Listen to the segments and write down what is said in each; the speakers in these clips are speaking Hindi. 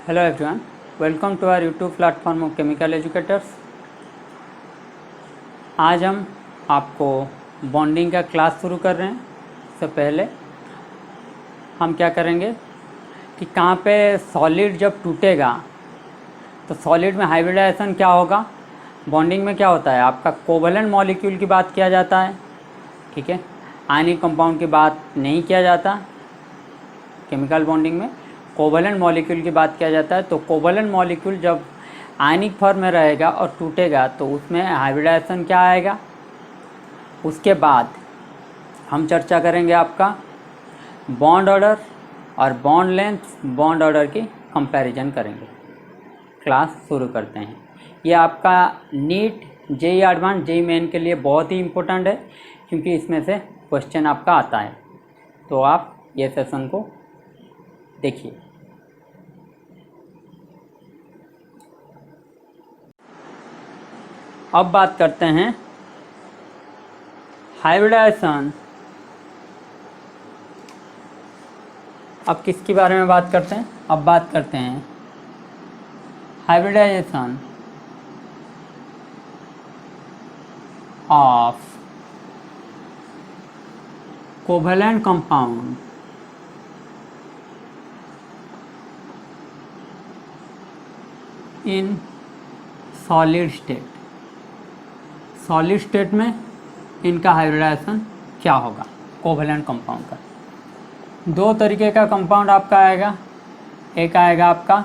Hello everyone, welcome to our YouTube platform of chemical educators. आज हम आपको बॉन्डिंग का क्लास शुरू कर रहे हैं। इससे पहले हम क्या करेंगे कि कहाँ पे सॉलिड जब टूटेगा तो सॉलिड में हाइब्रिडाइजेशन क्या होगा, बॉन्डिंग में क्या होता है, आपका कोवलेंट मॉलिक्यूल की बात किया जाता है। ठीक है, आयनिक कंपाउंड की बात नहीं किया जाता। केमिकल बॉन्डिंग में कोवलेंट मॉलिक्यूल की बात किया जाता है। तो कोवलेंट मॉलिक्यूल जब आयनिक फॉर्म में रहेगा और टूटेगा तो उसमें हाइब्रिडाइजेशन क्या आएगा। उसके बाद हम चर्चा करेंगे आपका बॉन्ड ऑर्डर और बॉन्ड लेंथ, बॉन्ड ऑर्डर की कंपैरिजन करेंगे। क्लास शुरू करते हैं। ये आपका NEET, JEE advance, JEE main के लिए बहुत ही इम्पोर्टेंट है, क्योंकि इसमें से क्वेश्चन आपका आता है। तो आप ये सेशन को देखिए। अब बात करते हैं हाइब्रिडाइजेशन। अब किसके बारे में बात करते हैं, अब बात करते हैं hybridization of covalent compound in solid state. Solid state में इनका हाइब्रिडाइजेशन क्या होगा कोवेलेंट कंपाउंड का। दो तरीके का कंपाउंड आपका आएगा। एक आएगा आपका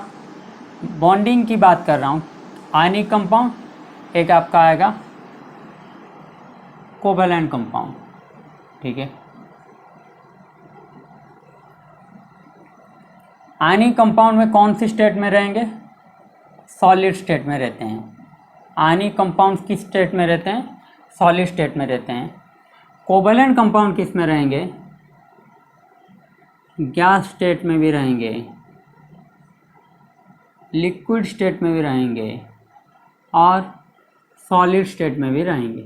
बॉन्डिंग की बात कर रहा हूँ, आयनिक कंपाउंड। एक आपका आएगा कोवेलेंट कंपाउंड। ठीक है, आयनिक कंपाउंड में कौन सी स्टेट में रहेंगे, सॉलिड स्टेट में रहते हैं। आयनिक कंपाउंड किस स्टेट में रहते हैं, सॉलिड स्टेट में रहते हैं। कोवेलेंट कंपाउंड किस में रहेंगे, गैस स्टेट में भी रहेंगे, लिक्विड स्टेट में भी रहेंगे और सॉलिड स्टेट में भी रहेंगे।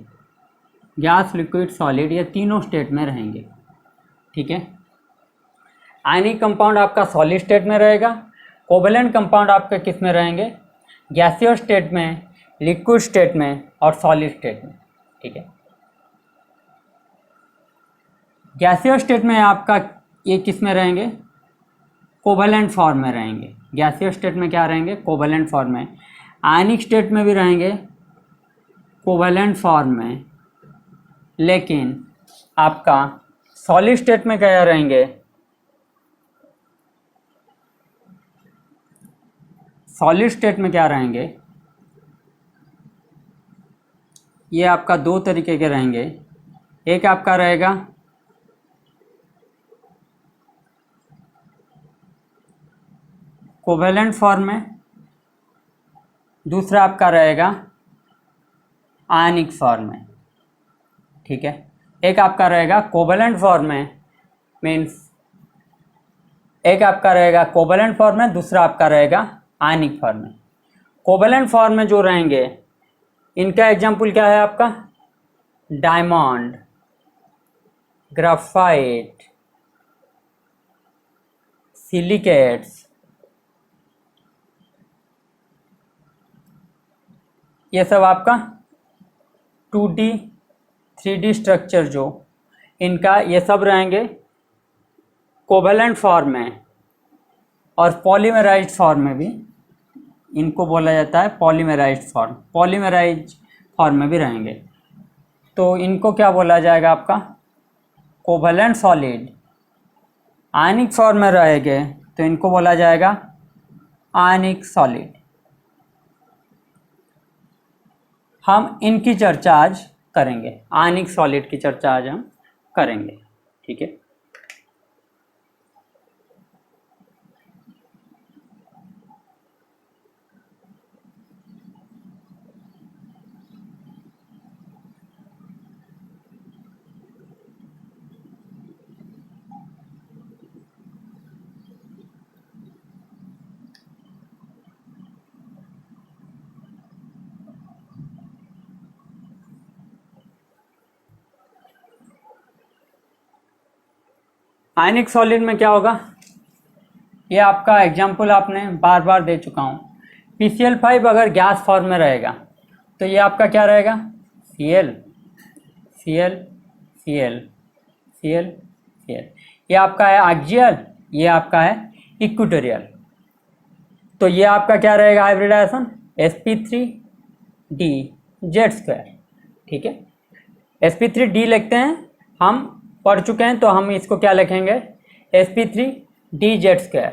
गैस, लिक्विड, सॉलिड, ये तीनों स्टेट में रहेंगे। ठीक है, आयनिक कंपाउंड आपका सॉलिड स्टेट में रहेगा। कोवेलेंट कंपाउंड आपके किस में रहेंगे, गैसियस स्टेट में, लिक्विड स्टेट में और सॉलिड स्टेट में। ठीक है, गैसियस स्टेट में आपका ये किस में रहेंगे, कोवेलेंट फॉर्म में रहेंगे। गैसियस स्टेट में क्या रहेंगे, कोवेलेंट फॉर्म में। आयनिक स्टेट में भी रहेंगे कोवेलेंट फॉर्म में, लेकिन आपका सॉलिड स्टेट में क्या रहेंगे, सॉलिड स्टेट में क्या रहेंगे, ये आपका दो तरीके के रहेंगे। एक आपका रहेगा कोवेलेंट फॉर्म में, दूसरा आपका रहेगा आयनिक फॉर्म में। ठीक है, एक आपका रहेगा कोवेलेंट फॉर्म में, मीन्स एक आपका रहेगा कोवेलेंट फॉर्म में, दूसरा आपका रहेगा आयनिक फॉर्म में। कोवेलेंट फॉर्म में जो रहेंगे इनका एग्जाम्पल क्या है आपका, डायमंड, ग्राफाइट, सिलिकेट्स, ये सब आपका 2D 3D स्ट्रक्चर जो इनका, ये सब रहेंगे कोवेलेंट फॉर्म में। और पॉलीमराइज्ड फॉर्म में भी इनको बोला जाता है पॉलीमराइज्ड फॉर्म, पॉलीमराइज फॉर्म में भी रहेंगे। तो इनको क्या बोला जाएगा आपका, कोवेलेंट सॉलिड। आयनिक फॉर्म में रहेंगे तो इनको बोला जाएगा आयनिक सॉलिड। हम इनकी चर्चा आज करेंगे, आयनिक सॉलिड की चर्चा आज हम करेंगे। ठीक है, आयनिक सॉलिड में क्या होगा, ये आपका एग्जाम्पल आपने बार बार दे चुका हूँ। PCl5 अगर गैस फॉर्म में रहेगा तो ये आपका क्या रहेगा, Cl Cl Cl Cl Cl। ये आपका है एक्सियल, ये आपका है इक्वेटोरियल। तो ये आपका क्या रहेगा हाइब्रिडाइजेशन, sp3d(z²). ठीक है, sp3d लिखते हैं, हम पढ़ चुके हैं, तो हम इसको क्या लिखेंगे, sp3d(z²).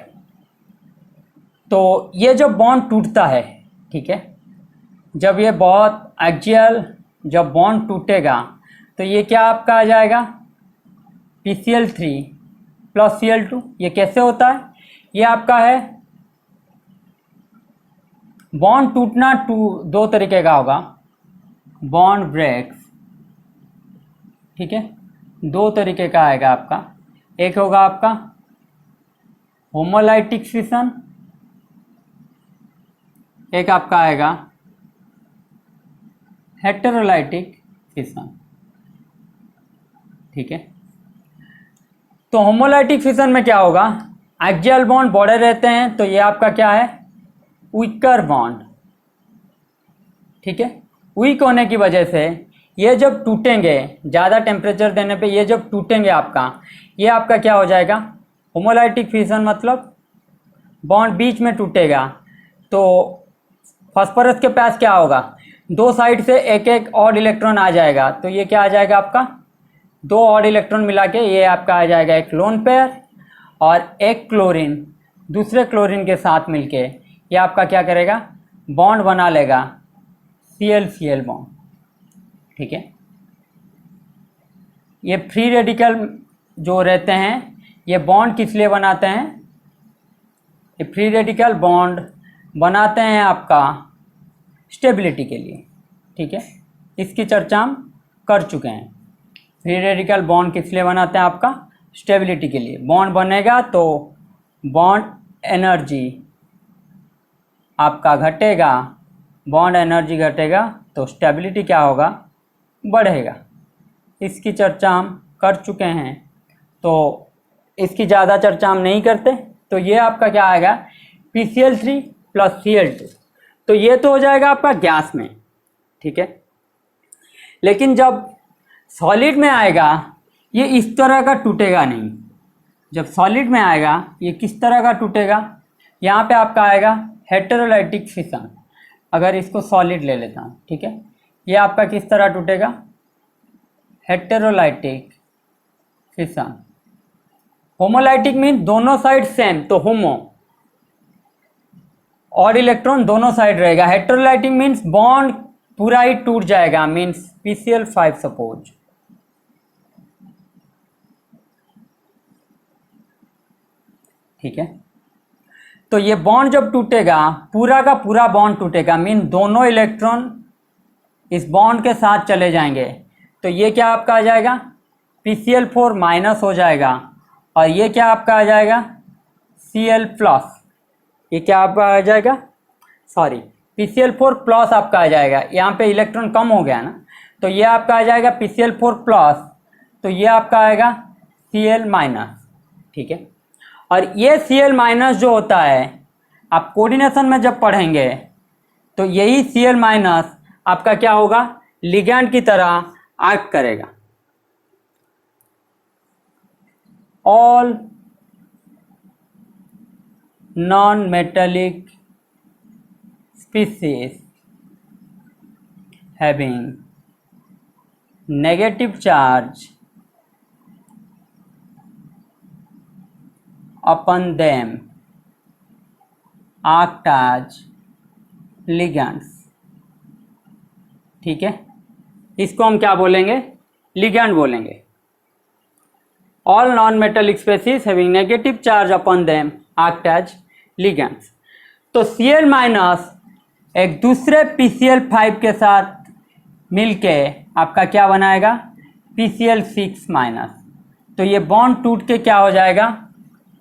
तो ये जब बॉन्ड टूटता है, ठीक है, जब ये बहुत एक्सियल जब बॉन्ड टूटेगा तो ये क्या आपका आ जाएगा, PCl3 + Cl2। ये कैसे होता है, ये आपका है बॉन्ड टूटना दो तरीके का होगा, बॉन्ड ब्रेक्स। ठीक है, दो तरीके का आएगा आपका, एक होगा आपका होमोलाइटिक फिशन, एक आपका आएगा हेटेरोलाइटिक फिशन। ठीक है, तो होमोलाइटिक फिशन में क्या होगा, एक्सियल बॉन्ड बड़े रहते हैं, तो ये आपका क्या है, वीकर बॉन्ड। ठीक है, वीक होने की वजह से ये जब टूटेंगे, ज़्यादा टेम्परेचर देने पे ये जब टूटेंगे आपका, ये आपका क्या हो जाएगा, होमोलाइटिक फिशन, मतलब बॉन्ड बीच में टूटेगा। तो फास्फोरस के पास क्या होगा, दो साइड से एक एक ऑड इलेक्ट्रॉन आ जाएगा, तो ये क्या आ जाएगा आपका, दो ऑड इलेक्ट्रॉन मिला के ये आपका आ जाएगा एक लोन पेयर, और एक क्लोरीन दूसरे क्लोरीन के साथ मिलके ये आपका क्या करेगा, बॉन्ड बना लेगा, Cl बॉन्ड। ठीक है, ये फ्री रेडिकल जो रहते हैं ये बॉन्ड किस लिए बनाते हैं, ये फ्री रेडिकल बॉन्ड बनाते हैं आपका स्टेबिलिटी के लिए। ठीक है, इसकी चर्चा हम कर चुके हैं। फ्री रेडिकल बॉन्ड किस लिए बनाते हैं, आपका स्टेबिलिटी के लिए। बॉन्ड बनेगा तो बॉन्ड एनर्जी आपका घटेगा, बॉन्ड एनर्जी घटेगा तो स्टेबिलिटी क्या होगा, बढ़ेगा। इसकी चर्चा हम कर चुके हैं, तो इसकी ज़्यादा चर्चा हम नहीं करते। तो ये आपका क्या आएगा, PCl3 + Cl2। तो ये तो हो जाएगा आपका गैस में। ठीक है, लेकिन जब सॉलिड में आएगा ये इस तरह का टूटेगा नहीं। जब सॉलिड में आएगा ये किस तरह का टूटेगा, यहाँ पे आपका आएगा हेटेरोलाइटिक फिशन। अगर इसको सॉलिड ले लेता हूँ, ठीक है, ये आपका किस तरह टूटेगा, हेटेरोलाइटिक फिशन। होमोलाइटिक मीन दोनों साइड सेम, तो होमो, और इलेक्ट्रॉन दोनों साइड रहेगा। हेटेरोलाइटिक मीन्स बॉन्ड पूरा ही टूट जाएगा, मीन्स PCl5 सपोज। ठीक है, तो ये बॉन्ड जब टूटेगा पूरा का पूरा बॉन्ड टूटेगा, मीन दोनों इलेक्ट्रॉन इस बॉन्ड के साथ चले जाएंगे। तो ये क्या आपका आ जाएगा, PCl4- हो जाएगा, और ये क्या आपका आ जाएगा, Cl+। ये क्या आपका आ जाएगा, सॉरी PCl4+ आपका आ जाएगा। यहाँ पे इलेक्ट्रॉन कम हो गया ना, तो ये आपका आ जाएगा PCl4+, तो ये आपका आएगा Cl-। ठीक है, और ये Cl- जो होता है आप कोऑर्डिनेशन में जब पढ़ेंगे तो यही Cl- आपका क्या होगा, लिगैंड की तरह एक्ट करेगा। All non metallic species having negative charge upon them act as ligands। ठीक है, इसको हम क्या बोलेंगे, लिगैंड बोलेंगे। All non metallic species having negative charge upon them act as ligands. तो Cl- एक दूसरे PCl5 के साथ मिलके आपका क्या बनाएगा, PCl6-। तो ये बॉन्ड टूट के क्या हो जाएगा,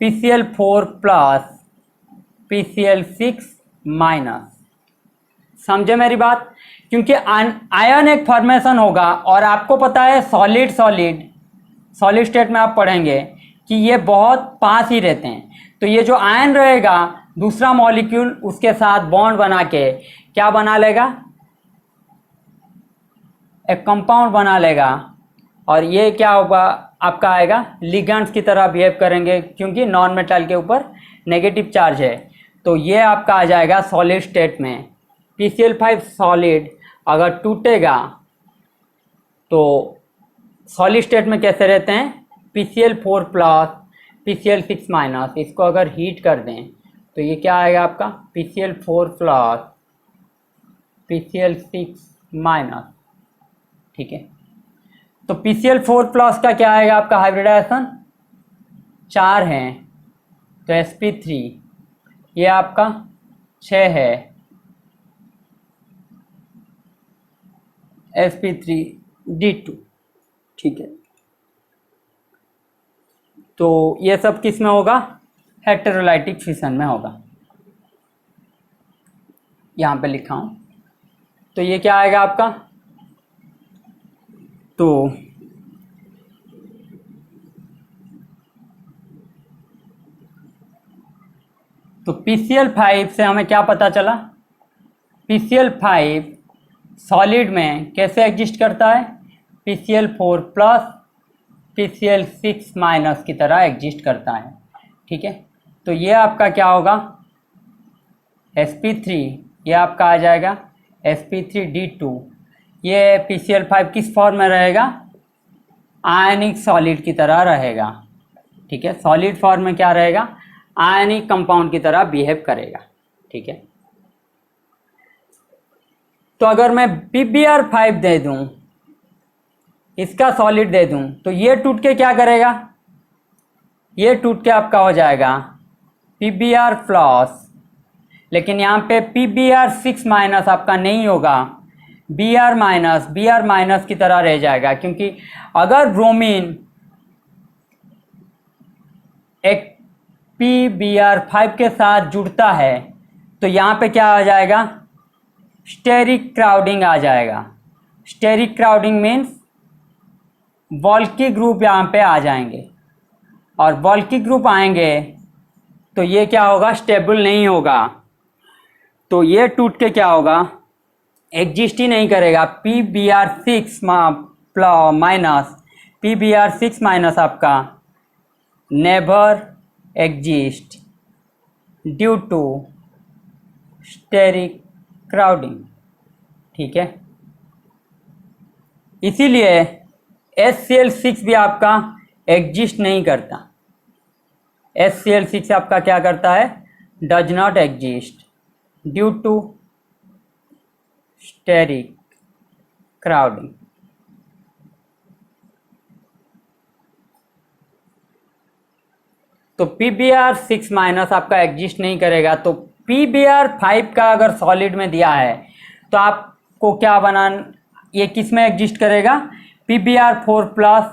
PCl4+ PCl6-। समझे मेरी बात, क्योंकि आयन एक फॉर्मेशन होगा, और आपको पता है सॉलिड स्टेट में आप पढ़ेंगे कि ये बहुत पास ही रहते हैं, तो ये जो आयन रहेगा दूसरा मॉलिक्यूल उसके साथ बॉन्ड बना के क्या बना लेगा, एक कंपाउंड बना लेगा, और ये क्या होगा आपका आएगा लिगेंड्स की तरह बिहेव करेंगे, क्योंकि नॉन मेटल के ऊपर नेगेटिव चार्ज है। तो ये आपका आ जाएगा सॉलिड स्टेट में। PCl5 सॉलिड अगर टूटेगा तो सॉलिड स्टेट में कैसे रहते हैं, PCl4 प्लस PCl6 माइनस, इसको अगर हीट कर दें तो ये क्या आएगा आपका PCl4 प्लस PCl6 माइनस। ठीक है, तो PCl4 प्लस का क्या आएगा आपका हाइब्रिडाइजेशन 4 है, तो sp3 ये आपका 6 है, sp3d2। ठीक है, तो ये सब किस में होगा, हेटेरोलाइटिक फिशन में होगा, यहाँ पे लिखा हूँ। तो ये क्या आएगा आपका, तो PCl5 से हमें क्या पता चला, PCl5 सॉलिड में कैसे एग्जिस्ट करता है, PCl4 प्लस PCl6 माइनस की तरह एग्जिस्ट करता है। ठीक है, तो ये आपका क्या होगा sp3, ये आपका आ जाएगा sp3d2। ये PCl5 किस फॉर्म में रहेगा, आयनिक सॉलिड की तरह रहेगा। ठीक है, सॉलिड फॉर्म में क्या रहेगा, आयनिक कंपाउंड की तरह बिहेव करेगा। ठीक है, तो अगर मैं PbR5 दे दूं, इसका सॉलिड दे दूं, तो ये टूट के क्या करेगा, ये टूट के आपका हो जाएगा PbR प्लस, लेकिन यहाँ पे PbR6 माइनस आपका नहीं होगा, Br माइनस की तरह रह जाएगा, क्योंकि अगर ब्रोमीन एक PbR5 के साथ जुड़ता है तो यहाँ पे क्या आ जाएगा, स्टेरिक क्राउडिंग आ जाएगा। स्टेरिक क्राउडिंग मीन्स वॉल्की ग्रुप यहाँ पे आ जाएंगे, और वॉल्की ग्रुप आएंगे तो ये क्या होगा, स्टेबल नहीं होगा, तो ये टूट के क्या होगा, एग्जिस्ट ही नहीं करेगा। PbR6 माइनस PbR6 माइनस आपका never exist due to steric crowding. ठीक है, इसीलिए HCl6 भी आपका एग्जिस्ट नहीं करता। HCl6 आपका क्या करता है, does not exist due to steric crowding. तो PbR6 माइनस आपका एग्जिस्ट नहीं करेगा, तो PbR5 का अगर सॉलिड में दिया है तो आपको क्या बनाना, ये किस में एग्जिस्ट करेगा, PbR4 प्लस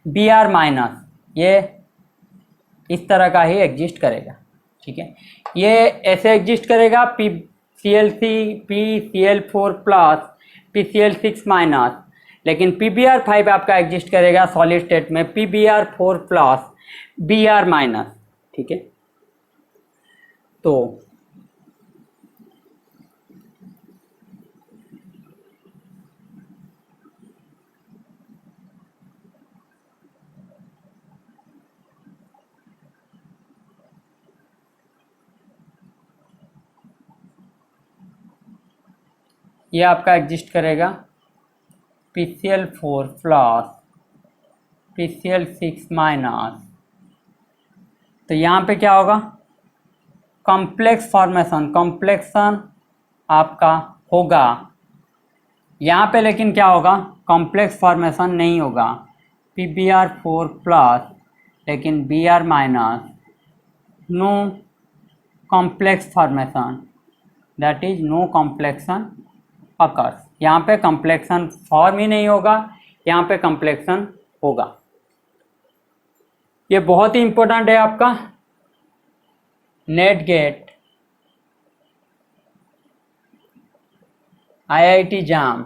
Br माइनस, ये इस तरह का ही एग्जिस्ट करेगा। ठीक है, ये ऐसे एग्जिस्ट करेगा PCl4 प्लस PCl6 माइनस, लेकिन PbR5 आपका एग्जिस्ट करेगा सॉलिड स्टेट में PbR4 प्लस Br माइनस। ठीक है, तो ये आपका एग्जिस्ट करेगा PCl4 प्लस PCl6 माइनस, तो यहाँ पे क्या होगा, कॉम्प्लेक्स फॉर्मेशन, कॉम्प्लेक्सन आपका होगा यहाँ पे, लेकिन क्या होगा, कॉम्प्लेक्स फॉर्मेशन नहीं होगा, PbR4 प्लस लेकिन Br minus, no complex formation, that is no complexation occurs. यहाँ पे कॉम्प्लेक्सन फॉर्म ही नहीं होगा, यहाँ पे कॉम्प्लेक्सन होगा। ये बहुत ही इंपॉर्टेंट है आपका नेट गेट, IIT जाम,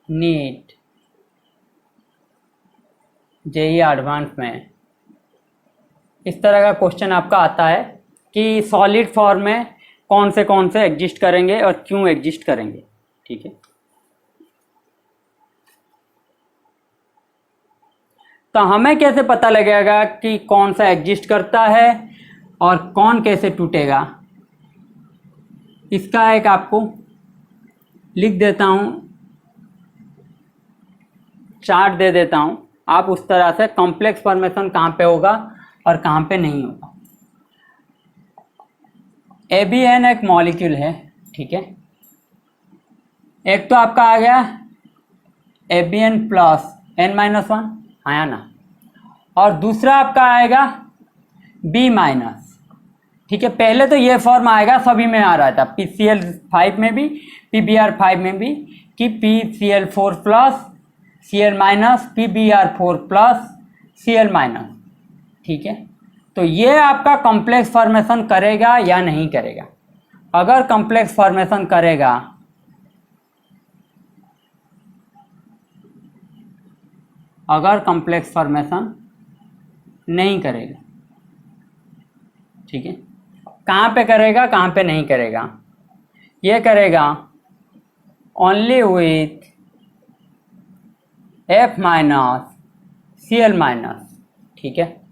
नीट, JEE एडवांस में इस तरह का क्वेश्चन आपका आता है कि सॉलिड फॉर्म में कौन से एग्जिस्ट करेंगे और क्यों एग्जिस्ट करेंगे। ठीक है, तो हमें कैसे पता लगेगा कि कौन सा एग्जिस्ट करता है और कौन कैसे टूटेगा, इसका एक आपको लिख देता हूँ, चार्ट दे देता हूँ। आप उस तरह से कॉम्प्लेक्स फॉर्मेशन कहाँ पे होगा और कहाँ पे नहीं होगा। ABN एक मॉलिक्यूल है, ठीक है। एक तो आपका आ गया ABN प्लस N-1, आया ना, और दूसरा आपका आएगा B माइनस। ठीक है, पहले तो ये फॉर्म आएगा, सभी में आ रहा था, PCl5 में भी, PBr5 में भी, कि PCl4 plus Cl minus PBr4 plus Cl minus. ठीक है, तो ये आपका कॉम्प्लेक्स फॉर्मेशन करेगा या नहीं करेगा। अगर कॉम्प्लेक्स फॉर्मेशन करेगा नहीं करेगा, ठीक है, कहाँ पे करेगा कहाँ पे नहीं करेगा, ये करेगा only with F minus Cl minus. ठीक है,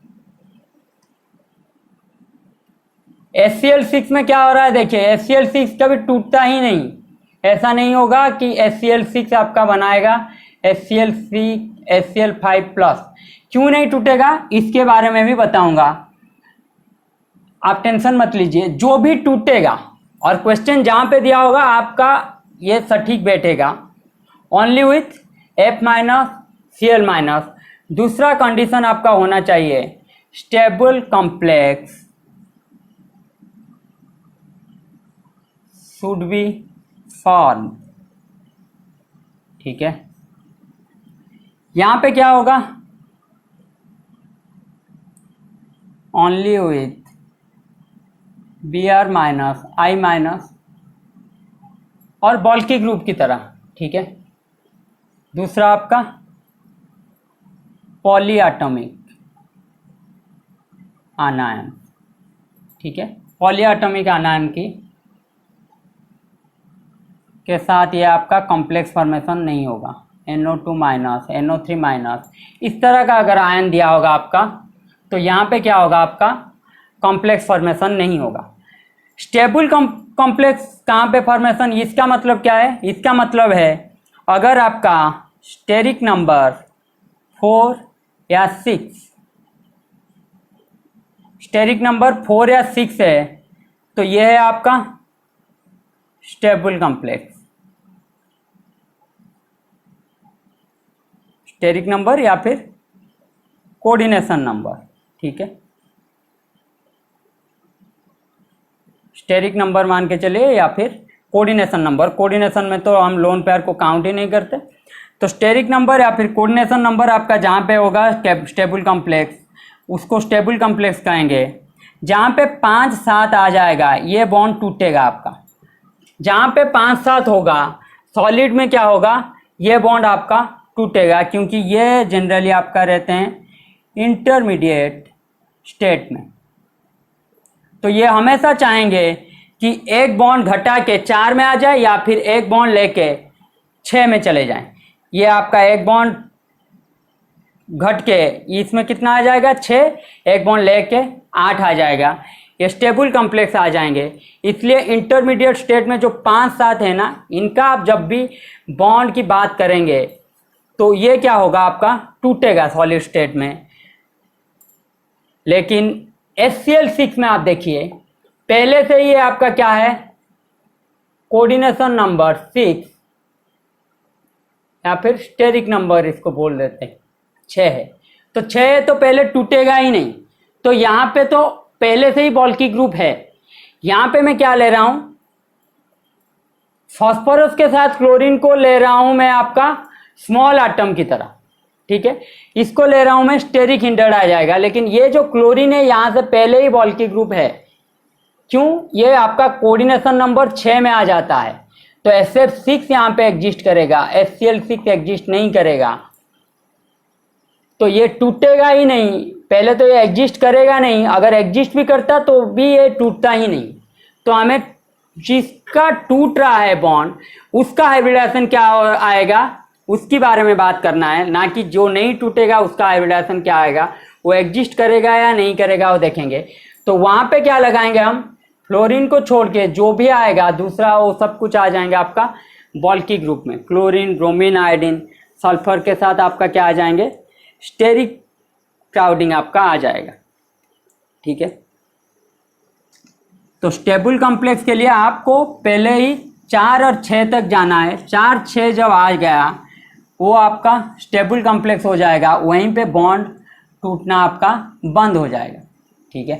HCl6 में क्या हो रहा है, देखिए HCl6 कभी टूटता ही नहीं। ऐसा नहीं होगा कि HCl6 आपका बनाएगा HCl5 प्लस। क्यों नहीं टूटेगा इसके बारे में भी बताऊंगा, आप टेंशन मत लीजिए। जो भी टूटेगा और क्वेश्चन जहां पे दिया होगा आपका ये सटीक बैठेगा, only with F minus Cl minus. दूसरा कंडीशन आपका होना चाहिए stable complex should be form. ठीक है, यहां पे क्या होगा, only with Br minus I minus और बॉल्की ग्रुप की तरह। ठीक है, दूसरा आपका पॉली एटॉमिक आनायन। ठीक है, पॉली एटॉमिक आनायन के साथ ये आपका कॉम्प्लेक्स फॉर्मेशन नहीं होगा। NO2 माइनस NO3 माइनस इस तरह का अगर आयन दिया होगा आपका, तो यहाँ पे क्या होगा, आपका कॉम्प्लेक्स फॉर्मेशन नहीं होगा। स्टेबल कॉम्प्लेक्स कहाँ पे फॉर्मेशन, इसका मतलब क्या है, इसका मतलब है अगर आपका स्टेरिक नंबर 4 या 6, स्टेरिक नंबर 4 या 6 है, तो यह है आपका स्टेबल कॉम्प्लेक्स, स्टेरिक नंबर या फिर कोऑर्डिनेशन नंबर। ठीक है, स्टेरिक नंबर मान के चलिए या फिर कोऑर्डिनेशन नंबर। कोऑर्डिनेशन में तो हम लोन पेयर को काउंट ही नहीं करते, तो स्टेरिक नंबर या फिर कोऑर्डिनेशन नंबर आपका जहाँ पे होगा स्टेबल कॉम्प्लेक्स, उसको स्टेबल कॉम्प्लेक्स कहेंगे। जहाँ पे 5-7 आ जाएगा ये बॉन्ड टूटेगा आपका। जहाँ पे 5-7 होगा सॉलिड में क्या होगा, ये बॉन्ड आपका टूटेगा, क्योंकि ये जनरली आपका रहते हैं इंटरमीडिएट स्टेट में। तो ये हमेशा चाहेंगे कि एक बॉन्ड घटा के 4 में आ जाए या फिर एक बॉन्ड लेके 6 में चले जाएं। ये आपका एक बॉन्ड घट के इसमें कितना आ जाएगा 6, एक बॉन्ड लेके 8 आ जाएगा, ये स्टेबल कॉम्प्लेक्स आ जाएंगे। इसलिए इंटरमीडिएट स्टेट में जो 5-7 है ना, इनका आप जब भी बॉन्ड की बात करेंगे तो ये क्या होगा, आपका टूटेगा सॉलिड स्टेट में। लेकिन HCl6 में आप देखिए पहले से ही आपका क्या है, कोऑर्डिनेशन नंबर 6 या फिर स्टेरिक नंबर इसको बोल देते हैं 6 है, तो 6 है तो पहले टूटेगा ही नहीं। तो यहाँ पे तो पहले से ही बॉल्की ग्रुप है। यहाँ पे मैं क्या ले रहा हूँ, फास्फोरस के साथ क्लोरीन को ले रहा हूँ मैं आपका स्मॉल एटम की तरह। ठीक है, इसको ले रहा हूँ मैं स्टेरिक हिंडर्ड आ जाएगा, लेकिन ये जो क्लोरीन है यहाँ से पहले ही बॉल्की ग्रुप है। क्यों, ये आपका कोऑर्डिनेशन नंबर 6 में आ जाता है, तो SF6 यहाँ पे एग्जिस्ट करेगा, HCl6 एग्जिस्ट नहीं करेगा, तो ये टूटेगा ही नहीं। पहले तो ये एग्जिस्ट करेगा नहीं, अगर एग्जिस्ट भी करता तो भी ये टूटता ही नहीं। तो हमें जिसका टूट रहा है बॉन्ड उसका हाइब्रिडाइजेशन क्या आएगा उसके बारे में बात करना है, ना कि जो नहीं टूटेगा उसका हाइब्रिडाइजेशन क्या आएगा, वो एग्जिस्ट करेगा या नहीं करेगा वो देखेंगे। तो वहाँ पे क्या लगाएंगे हम, फ्लोरीन को छोड़ के जो भी आएगा दूसरा वो सब कुछ आ जाएंगे आपका बॉल्की ग्रुप में। क्लोरीन, ब्रोमीन, आयोडीन, सल्फर के साथ आपका क्या आ जाएंगे, स्टेरिक क्राउडिंग आपका आ जाएगा। ठीक है, तो स्टेबल कॉम्प्लेक्स के लिए आपको पहले ही 4 और 6 तक जाना है। 4, 6 जब आ गया वो आपका स्टेबल कॉम्प्लेक्स हो जाएगा, वहीं पे बॉन्ड टूटना आपका बंद हो जाएगा। ठीक है,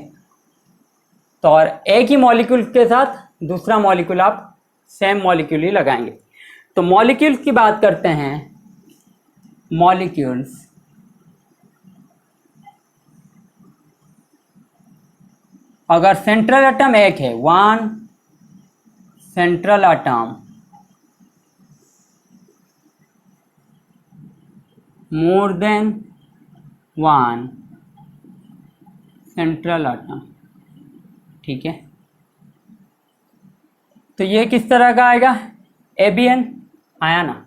तो और एक ही मॉलिक्यूल के साथ दूसरा मॉलिक्यूल आप सेम मॉलिक्यूल ही लगाएंगे। तो मॉलिक्यूल्स की बात करते हैं। मॉलिक्यूल्स, अगर सेंट्रल एटम एक है, 1 central atom, more than 1 central atom. ठीक है, तो ये किस तरह का आएगा, एबीएन आया ना।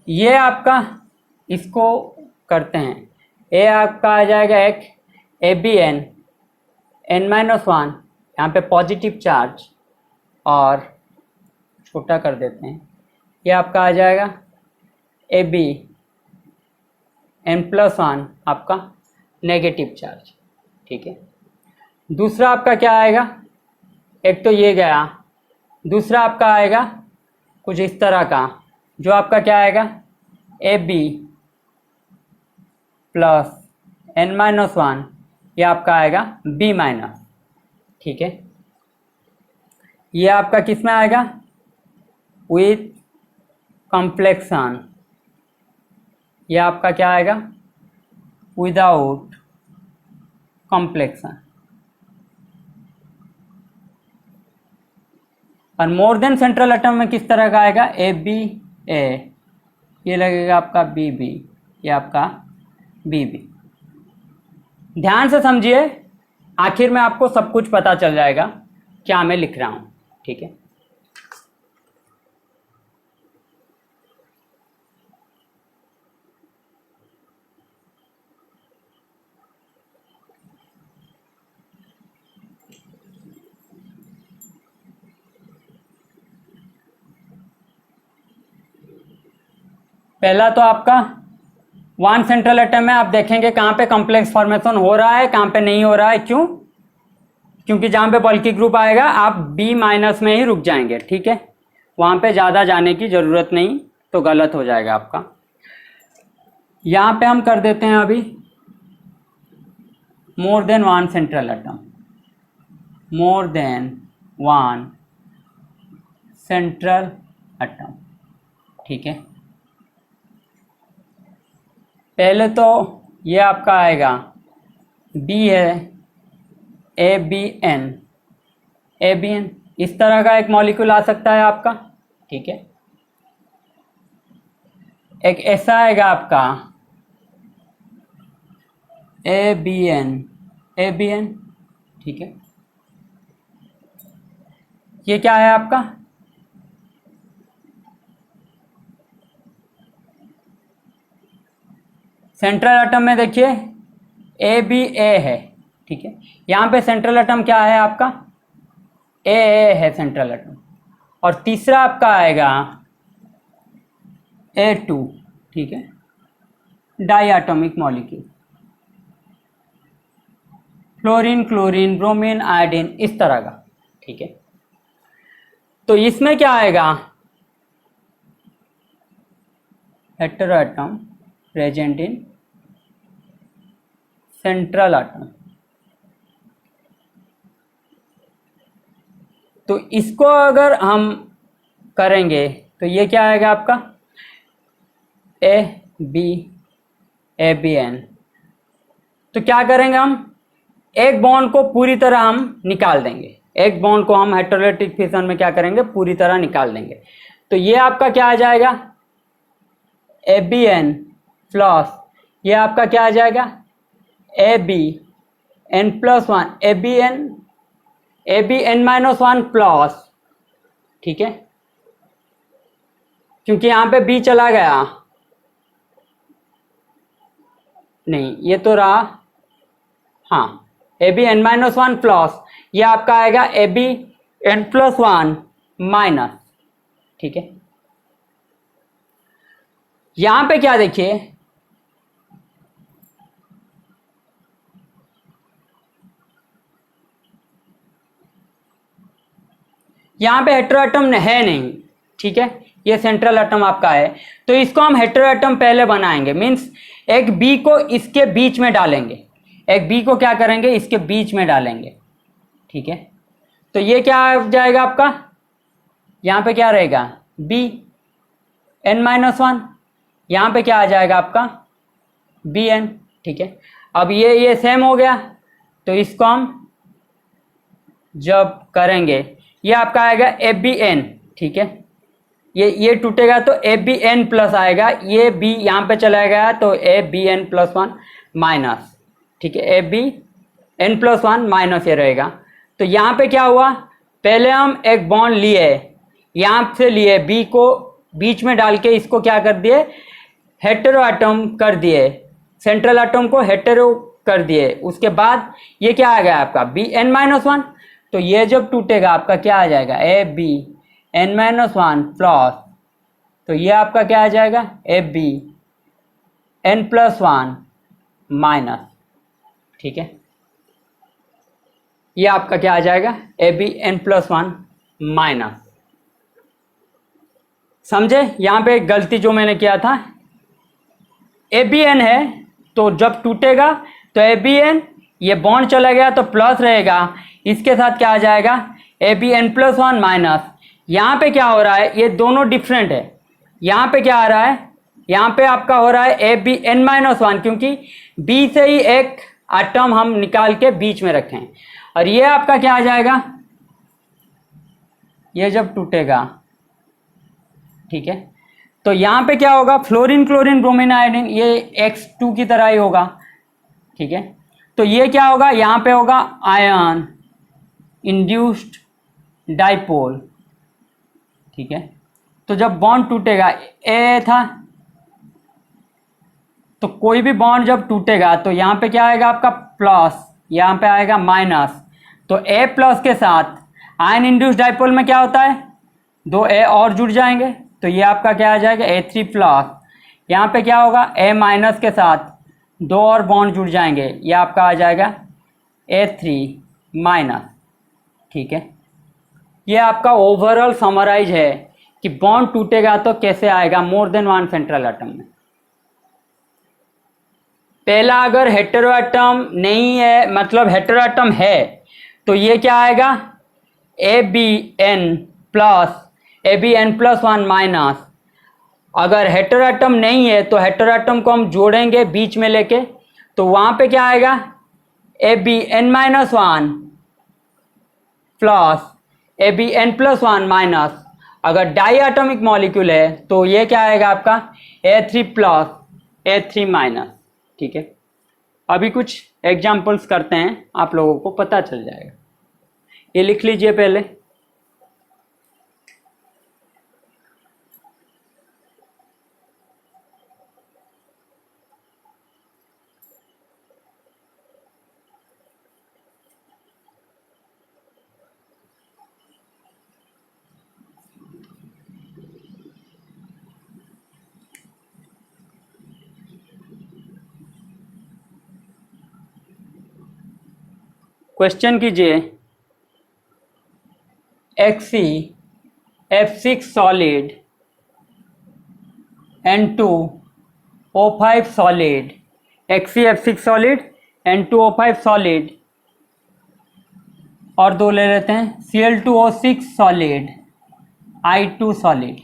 ये आपका इसको करते हैं, ए आपका आ जाएगा एक एबीएन N-1, यहाँ पे पॉजिटिव चार्ज और छोटा कर देते हैं, ये आपका आ जाएगा AB N+1 आपका नेगेटिव चार्ज। ठीक है, दूसरा आपका क्या आएगा, एक तो ये गया, दूसरा आपका आएगा कुछ इस तरह का, जो आपका क्या आएगा AB प्लस N-1, ये आपका आएगा B-। ठीक है, ये आपका किस में आएगा, विथ कॉम्प्लेक्सन, ये आपका क्या आएगा, विदाउट कॉम्प्लेक्सन। और मोर देन सेंट्रल एटम में किस तरह का आएगा, ABA, ये लगेगा आपका BB, ये आपका BB। ध्यान से समझिए, आखिर में आपको सब कुछ पता चल जाएगा क्या मैं लिख रहा हूं। ठीक है, पहला तो आपका 1 सेंट्रल एटम में आप देखेंगे कहाँ पे कॉम्प्लेक्स फॉर्मेशन हो रहा है, कहाँ पे नहीं हो रहा है। क्यों, क्योंकि जहाँ पे बल्की ग्रुप आएगा आप B- में ही रुक जाएंगे। ठीक है, वहाँ पे ज़्यादा जाने की ज़रूरत नहीं, तो गलत हो जाएगा आपका। यहाँ पे हम कर देते हैं अभी more than 1 central atom, more than 1 central atom. ठीक है, पहले तो ये आपका आएगा B है ABN, ABN इस तरह का एक मॉलिक्यूल आ सकता है आपका। ठीक है, एक ऐसा आएगा आपका ABN, ABN। ठीक है, ये क्या है आपका, सेंट्रल एटम में देखिए ABA है। ठीक है, यहाँ पे सेंट्रल एटम क्या है आपका, AA है सेंट्रल एटम। और तीसरा आपका आएगा A2। ठीक है, diatomic molecule, fluorine, chlorine, bromine, iodine, इस तरह का। ठीक है, तो इसमें क्या आएगा, hetero atom present in central atom. तो इसको अगर हम करेंगे तो ये क्या आएगा आपका ABN। तो क्या करेंगे हम, एक बॉन्ड को पूरी तरह हम निकाल देंगे, एक बॉन्ड को हम हेटेरोलेटिक फिशन में क्या करेंगे, पूरी तरह निकाल देंगे। तो ये आपका क्या आ जाएगा ABN प्लस, ये आपका क्या आ जाएगा a b n plus one a b n minus one plus, ठीक है, क्योंकि यहाँ पे बी चला गया, नहीं ये तो रहा, हाँ, a b n minus one plus, ये आपका आएगा a b n plus one minus, ठीक है। यहां पे क्या देखिए, यहां पे हेटेरो एटम है नहीं, ठीक है, ये सेंट्रल एटम आपका है, तो इसको हम हेटेरो एटम पहले बनाएंगे, मीन्स एक बी को इसके बीच में डालेंगे, एक बी को क्या करेंगे, इसके बीच में डालेंगे, ठीक है। तो ये क्या आ जाएगा आपका, यहाँ पे क्या रहेगा, बी एन माइनस वन, यहाँ पे क्या आ जाएगा आपका, बी एन, ठीक है। अब ये सेम हो गया, तो इसको हम जब करेंगे, ये आपका आएगा ए बी एन, ठीक है, ये टूटेगा तो ए बी एन प्लस आएगा, ये बी यहाँ पे चला गया तो a b n plus one minus, ठीक है, a b n plus one minus ये रहेगा। तो यहाँ पे क्या हुआ, पहले हम एक बॉन्ड लिए, यहाँ से लिए, बी को बीच में डाल के इसको क्या कर दिए, हेटेरो एटम कर दिए, सेंट्रल एटम को हेटेरो कर दिए, उसके बाद ये क्या आ गया आपका बी एन माइनस वन, तो ये जब टूटेगा आपका क्या आ जाएगा, a b n minus one plus, तो ये आपका क्या आ जाएगा, a b n plus one minus, ठीक है, ये आपका क्या आ जाएगा, a b n plus one minus. समझे, यहाँ पे गलती जो मैंने किया था, ए बी एन है तो जब टूटेगा तो ए बी एन, ये बॉन्ड चला गया तो प्लस रहेगा, इसके साथ क्या आ जाएगा, a b n plus one minus. यहाँ पे क्या हो रहा है, ये दोनों डिफरेंट है, यहाँ पे क्या आ रहा है, यहाँ पे आपका हो रहा है a b n minus one, क्योंकि बी से ही एक एटम हम निकाल के बीच में रखें, और ये आपका क्या आ जाएगा, ये जब टूटेगा, ठीक है, तो यहाँ पे क्या होगा, फ्लोरीन क्लोरीन ब्रोमीन आयोडीन, ये X2 की तरह ही होगा, ठीक है। तो ये क्या होगा, यहाँ पे होगा आयन इंड्यूस्ड डाइपोल, ठीक है। तो जब बॉन्ड टूटेगा, ए था, तो कोई भी बॉन्ड जब टूटेगा तो यहाँ पे क्या आएगा आपका प्लस, यहाँ पे आएगा माइनस, तो ए प्लस के साथ आयन इंड्यूस्ड डाइपोल में क्या होता है, दो ए और जुड़ जाएंगे, तो ये आपका क्या आ जाएगा, ए3 प्लस, यहाँ पे क्या होगा, ए माइनस के साथ दो और बॉन्ड जुड़ जाएंगे, ये आपका आ जाएगा ए3 माइनस, ठीक है। ये आपका ओवरऑल समराइज है कि बॉन्ड टूटेगा तो कैसे आएगा more than one central atom में। पहला, अगर हेटेरो एटम नहीं है, मतलब हेटेरो एटम है, तो ये क्या आएगा, a b n plus one minus. अगर हेटेरो एटम नहीं है तो हेटेरो एटम को हम जोड़ेंगे बीच में लेके, तो वहाँ पे क्या आएगा, a b n minus one plus a b n plus one minus. अगर डाई एटॉमिक मॉलिक्यूल है तो ये क्या आएगा आपका, ए3 प्लस ए3 माइनस, ठीक है। अभी कुछ एग्जाम्पल्स करते हैं, आप लोगों को पता चल जाएगा। ये लिख लीजिए पहले, क्वेश्चन कीजिए, Xc(F6) solid N2O5 solid, Xc(F6) solid N2O5 solid, और दो ले लेते हैं Cl2O6 सॉलिड I2 सॉलिड,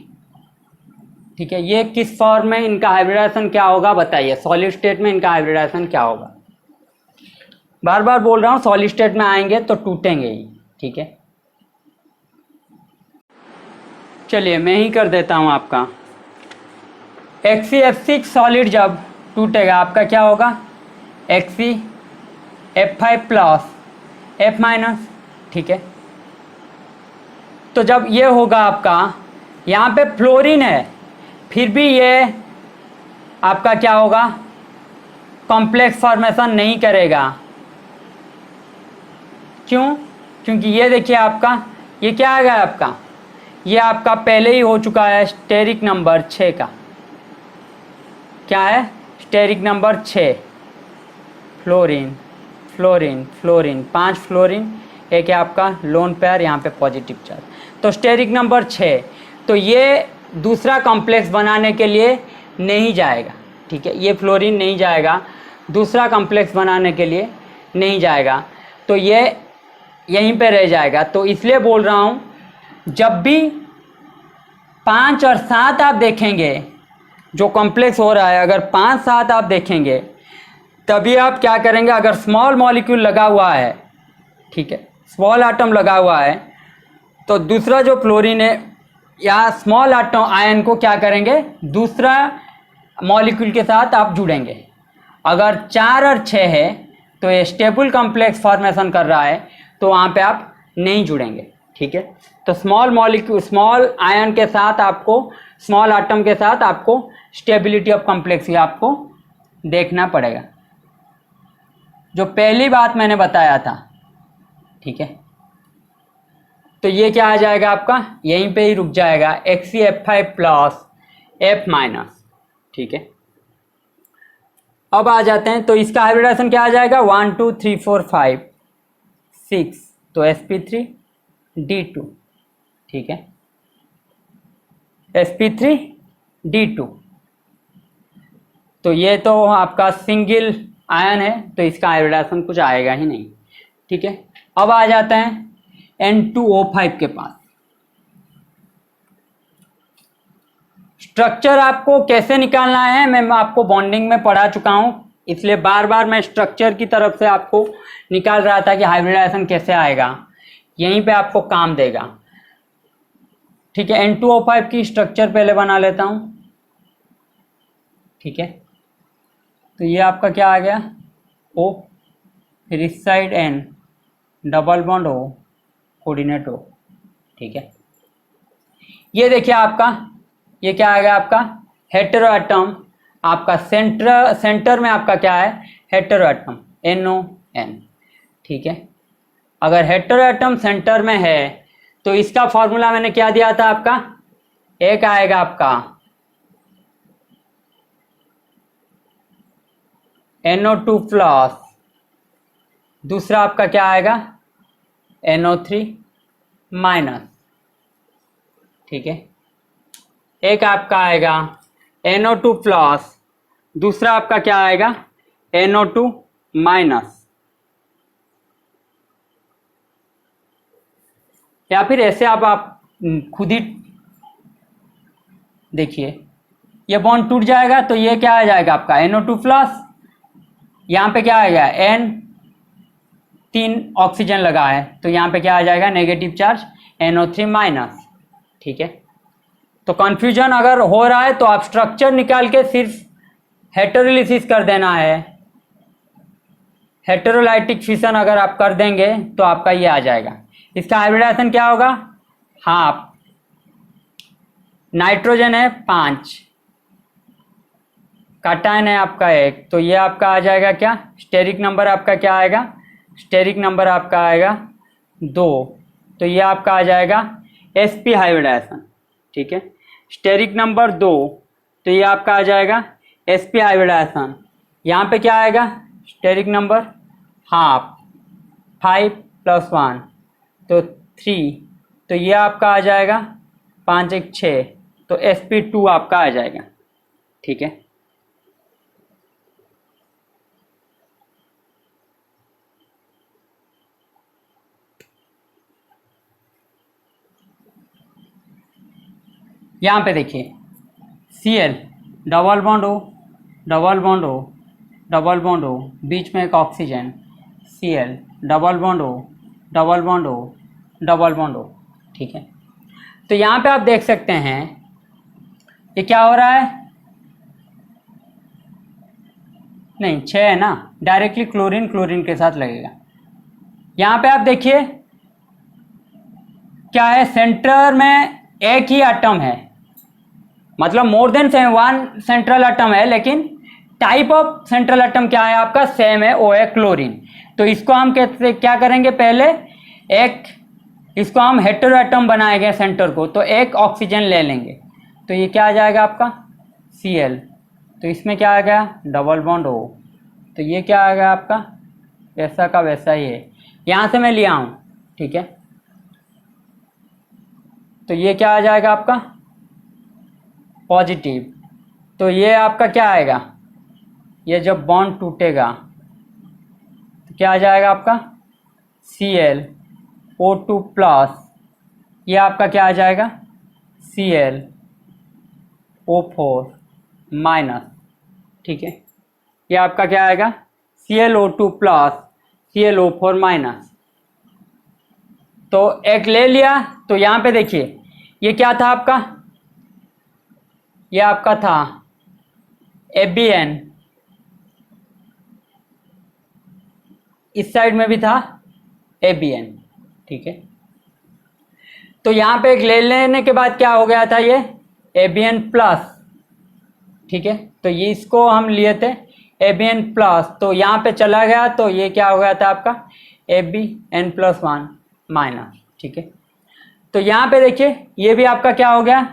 ठीक है। ये किस फॉर्म में इनका हाइब्रिडाइजेशन क्या होगा बताइए, सॉलिड स्टेट में इनका हाइब्रिडाइजेशन क्या होगा। बार बार बोल रहा हूँ, सॉलिड स्टेट में आएंगे तो टूटेंगे ही, ठीक है। चलिए मैं ही कर देता हूँ आपका, Xc(F6) सॉलिड जब टूटेगा आपका क्या होगा, Xc F5 plus F minus, ठीक है। तो जब ये होगा आपका, यहाँ पे फ्लोरीन है, फिर भी ये आपका क्या होगा, कॉम्प्लेक्स फॉर्मेशन नहीं करेगा। क्यों? क्योंकि ये देखिए आपका, ये क्या आ गया आपका, ये आपका पहले ही हो चुका है स्टेरिक नंबर 6 का। क्या है? Steric number 6, fluorine fluorine fluorine, 5 fluorine, एक है आपका लोन पेयर, यहाँ पे पॉजिटिव चार्ज, तो स्टेरिक नंबर 6। तो ये दूसरा कॉम्प्लेक्स बनाने के लिए नहीं जाएगा, ठीक है, ये फ्लोरीन नहीं जाएगा, दूसरा कॉम्प्लेक्स बनाने के लिए नहीं जाएगा, तो ये यहीं पे रह जाएगा। तो इसलिए बोल रहा हूँ, जब भी 5 और 7 आप देखेंगे जो कॉम्प्लेक्स हो रहा है, अगर 5 7 आप देखेंगे, तभी आप क्या करेंगे, अगर स्मॉल मॉलिक्यूल लगा हुआ है, ठीक है, स्मॉल आटम लगा हुआ है, तो दूसरा जो फ्लोरीन है या स्मॉल आटम आयन को क्या करेंगे, दूसरा मॉलिक्यूल के साथ आप जुड़ेंगे। अगर 4 और 6 है तो ये स्टेबल कॉम्प्लेक्स फॉर्मेशन कर रहा है, तो वहाँ पे आप नहीं जुड़ेंगे, ठीक है। तो स्मॉल मॉलिक्यूल, स्मॉल आयन के साथ आपको, स्मॉल आटम के साथ आपको स्टेबिलिटी ऑफ कॉम्प्लेक्स आपको देखना पड़ेगा, जो पहली बात मैंने बताया था, ठीक है। तो ये क्या आ जाएगा आपका, यहीं पे ही रुक जाएगा, XeF5 प्लस F माइनस, ठीक है। अब आ जाते हैं, तो इसका हाइब्रिडाइजेशन क्या आ जाएगा, 1 2 3 4 5 6, तो sp3d2, ठीक है, sp3d2। तो ये तो आपका सिंगल आयन है, तो इसका हाइब्रिडाइजेशन कुछ आएगा ही नहीं, ठीक है। अब आ जाते हैं N2O5 के पास। स्ट्रक्चर आपको कैसे निकालना है मैं आपको बॉन्डिंग में पढ़ा चुका हूं, इसलिए बार बार मैं स्ट्रक्चर की तरफ से आपको निकाल रहा था कि हाइब्रिडाइजेशन कैसे आएगा, यहीं पे आपको काम देगा, ठीक है। N2O5 की स्ट्रक्चर पहले बना लेता हूं, ठीक है। तो ये आपका क्या आ गया, O, फिर इस side N, double bond O, coordinate O, ठीक है। ये देखिए आपका, ये क्या आएगा आपका, हेटेरो एटम, आपका सेंटर में आपका क्या है, हेटेरो एटम NON, ठीक है। अगर हेटेरो एटम सेंटर में है तो इसका फॉर्मूला मैंने क्या दिया था आपका, एक आएगा आपका NO2 प्लस, दूसरा आपका क्या आएगा NO3 माइनस, ठीक है। एक आपका आएगा NO2 प्लस, दूसरा आपका क्या आएगा NO2 माइनस, या फिर ऐसे आप खुद ही देखिए, ये बॉन्ड टूट जाएगा तो ये क्या आ जाएगा आपका NO2 प्लस, यहाँ पे क्या आएगा N, 3 ऑक्सीजन लगा है तो यहाँ पे क्या आ जाएगा नेगेटिव चार्ज NO3 माइनस, ठीक है। तो कंफ्यूजन अगर हो रहा है तो आप स्ट्रक्चर निकाल के सिर्फ हेटेरोलिसिस कर देना है, हेटेरोलाइटिक फिशन अगर आप कर देंगे तो आपका ये आ जाएगा। इसका हाइब्रिडाइजेशन क्या होगा, हाफ, नाइट्रोजन है 5, काटायन है आपका 1, तो ये आपका आ जाएगा क्या, स्टेरिक नंबर आपका क्या आएगा, स्टेरिक नंबर आपका आएगा 2, तो ये आपका आ जाएगा sp हाइब्रिडाइजेशन, ठीक है। स्टेरिक नंबर 2, तो ये आपका आ जाएगा sp हाइब्रिडाइजेशन, यहाँ पे क्या आएगा स्टेरिक नंबर हाफ, 5 + 1 तो 3, तो ये आपका आ जाएगा 5 1 6, तो sp2 आपका आ जाएगा, ठीक है। यहाँ पे देखिए Cl, double bond O, double bond O, double bond O, बीच में एक oxygen, Cl, double bond O, double bond O, double bond O, ठीक है। तो यहाँ पे आप देख सकते हैं ये क्या हो रहा है, नहीं 6 है ना, डायरेक्टली क्लोरीन क्लोरीन के साथ लगेगा। यहाँ पे आप देखिए क्या है, सेंटर में एक ही एटम है, मतलब more than one central atom है, लेकिन टाइप ऑफ सेंट्रल एटम क्या है आपका, सेम है, वो है क्लोरीन। तो इसको हम कहते क्या करेंगे, पहले एक इसको हम हेटेरो एटम बनाएंगे सेंटर को, तो एक ऑक्सीजन ले लेंगे, तो ये क्या आ जाएगा आपका Cl, तो इसमें क्या आ गया डबल बॉन्ड O, तो ये क्या आ गया आपका वैसा का वैसा ही है, यहाँ से मैं लिया हूँ, ठीक है। तो ये क्या आ जाएगा आपका पॉजिटिव, तो ये आपका क्या आएगा, ये जब बॉन्ड टूटेगा तो क्या आ जाएगा आपका ClO2 प्लस, ये आपका क्या आ जाएगा ClO4 माइनस, ठीक है। ये आपका क्या आएगा ClO2 प्लस ClO4 माइनस। तो एक ले लिया, तो यहाँ पे देखिए ये क्या था आपका, ये आपका था ABN, इस साइड में भी था ABN, ठीक है। तो यहाँ पे एक ले लेने के बाद क्या हो गया था, ये ABN प्लस, ठीक है। तो ये इसको हम लिए थे ABN प्लस, तो यहाँ पे चला गया, तो ये क्या हो गया था आपका ABN+1 माइनस, ठीक है। तो यहाँ पे देखिए ये भी आपका क्या हो गया,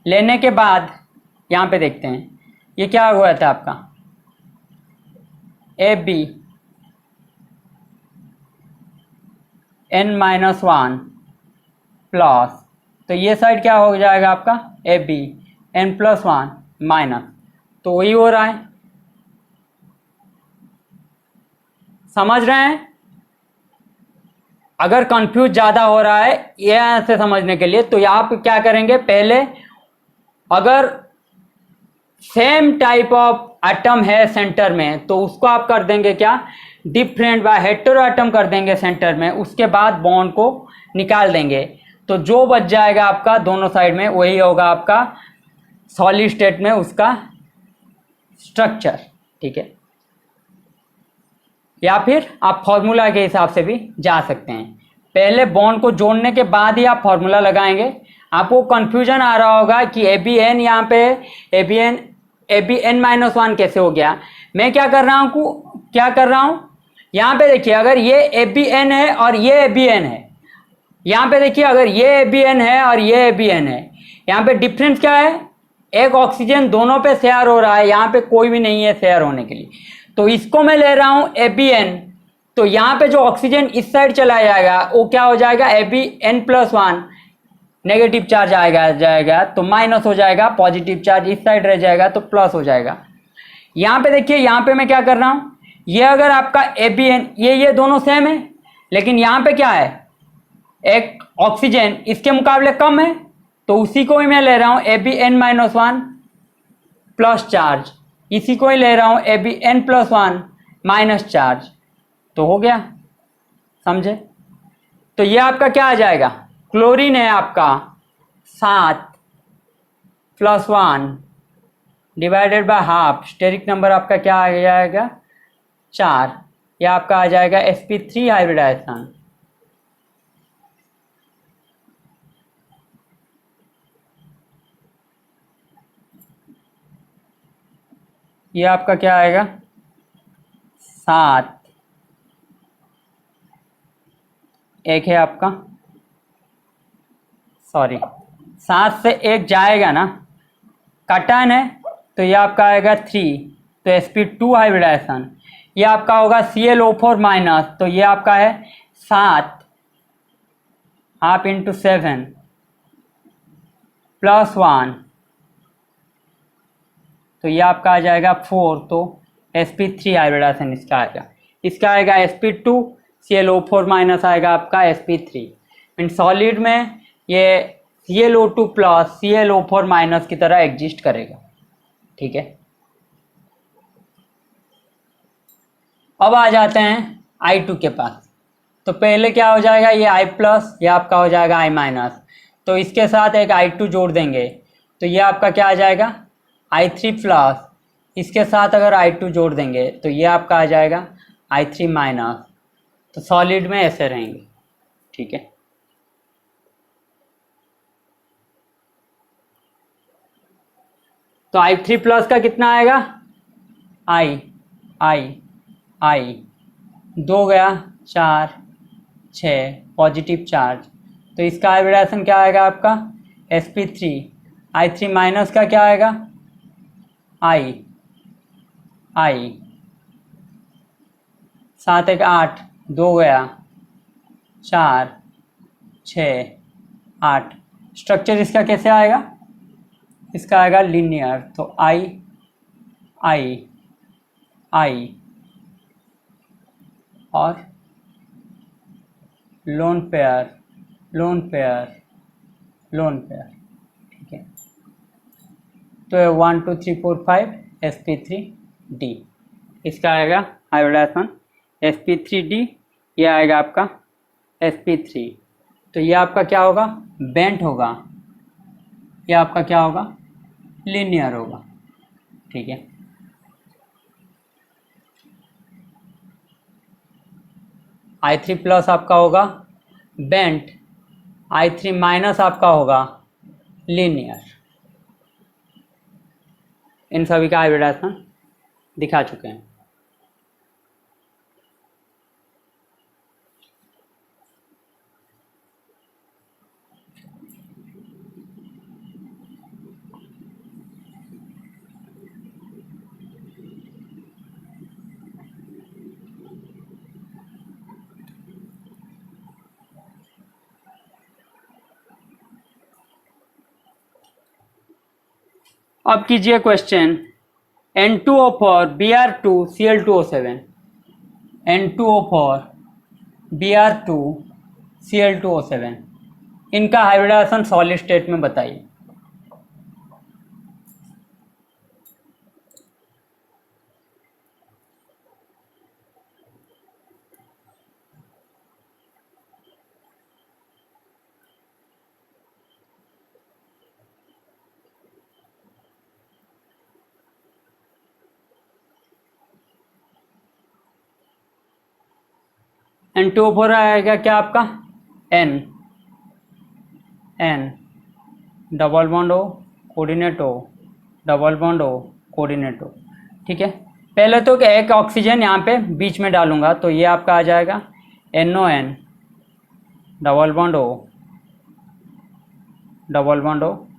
लेने के बाद यहाँ पे देखते हैं ये क्या हुआ था आपका ABN-1 प्लस, तो ये साइड क्या हो जाएगा आपका ABN+1 माइनस, तो वही हो रहा है, समझ रहे हैं। अगर कंफ्यूज ज़्यादा हो रहा है ये ऐसे समझने के लिए, तो आप क्या करेंगे, पहले अगर सेम टाइप ऑफ एटम है सेंटर में, तो उसको आप कर देंगे क्या, डिफरेंट बाय हेटेरो एटम कर देंगे सेंटर में, उसके बाद बॉन्ड को निकाल देंगे, तो जो बच जाएगा आपका दोनों साइड में वही होगा आपका सॉलिड स्टेट में उसका स्ट्रक्चर, ठीक है। या फिर आप फॉर्मूला के हिसाब से भी जा सकते हैं, पहले बॉन्ड को जोड़ने के बाद ही आप फॉर्मूला लगाएंगे। आपको कंफ्यूजन आ रहा होगा कि ABN यहाँ पे ABN-1 कैसे हो गया। मैं क्या कर रहा हूँ, यहाँ पे देखिए अगर ये ABN है और ये ABN है, यहाँ पे देखिए अगर ये ABN है और ये ABN है, यहाँ पे डिफरेंस क्या है, एक ऑक्सीजन दोनों पे शेयर हो रहा है, यहाँ पे कोई भी नहीं है शेयर होने के लिए, तो इसको मैं ले रहा हूँ ABN, तो यहाँ पे जो ऑक्सीजन इस साइड चला जाएगा वो क्या हो जाएगा ABN+1, नेगेटिव चार्ज जाएगा तो माइनस हो जाएगा, पॉजिटिव चार्ज इस साइड रह जाएगा तो प्लस हो जाएगा। यहाँ पे देखिए यहाँ पे मैं क्या कर रहा हूँ, ये अगर आपका ABN ये दोनों सेम है, लेकिन यहाँ पे क्या है एक ऑक्सीजन इसके मुकाबले कम है, तो उसी को ही मैं ले रहा हूँ ABN-1 प्लस चार्ज, इसी को ही ले रहा हूँ ABN+1 माइनस चार्ज, तो हो गया, समझे। तो ये आपका क्या आ जाएगा, क्लोरीन है आपका 7+1 divided by half, steric number आपका क्या आ जाएगा 4, ये आपका आ जाएगा sp3 हाइब्रिडाइजेशन। ये आपका क्या आएगा 7, एक है आपका, सॉरी 7 से एक जाएगा ना, कटन है, तो ये आपका आएगा 3, तो sp2 हाइब्रिडाइजेशन, ये आपका होगा ClO4 माइनस, तो ये आपका है 7 हाफ इंटू 7 +1, तो ये आपका आ जाएगा 4, तो sp3 हाइब्रिडाइजेशन इसका आएगा, इसका आएगा sp2 ClO4 माइनस आएगा आपका sp3। इन सॉलिड में ये ClO2 प्लस ClO4 माइनस की तरह एग्जिस्ट करेगा, ठीक है। अब आ जाते हैं I2 के पास, तो पहले क्या हो जाएगा, ये I प्लस, ये आपका हो जाएगा I माइनस, तो इसके साथ एक I2 जोड़ देंगे, तो ये आपका क्या आ जाएगा I3 प्लस, इसके साथ अगर I2 जोड़ देंगे तो ये आपका आ जाएगा I3 माइनस, तो सॉलिड में ऐसे रहेंगे, ठीक है। तो I3 प्लस का कितना आएगा, I 2 गया 4 6 पॉजिटिव चार्ज, तो इसका हाइब्रिडाइजेशन क्या आएगा आपका sp3। I3 माइनस का क्या आएगा I 7 1 8, 2 गया 4 6 8। स्ट्रक्चर इसका कैसे आएगा, इसका आएगा लीनियर, तो I और लोन पेयर, ठीक है। तो 1 2 3 4 5 sp3d, इसका आएगा हाइब्रिडाइजेशन sp3d, ये आएगा आपका sp3। तो ये आपका क्या होगा, बेंट होगा, ये आपका क्या होगा, लीनियर होगा, ठीक है। I3 प्लस आपका होगा बेंट, I3 माइनस आपका होगा लीनियर। इन सभी का हाइब्रिडाइजेशन दिखा चुके हैं। अब कीजिए question, N2O4 Br2 Cl2O7, N2O4 Br2 Cl2O7, इनका हाइब्रिडाइजेशन सॉलिड स्टेट में बताइए। N2O4 आएगा क्या आपका N double bond O coordinate O, double bond O coordinate O, ठीक है। पहले तो एक ऑक्सीजन यहाँ पे बीच में डालूंगा, तो ये आपका आ जाएगा NON double bond O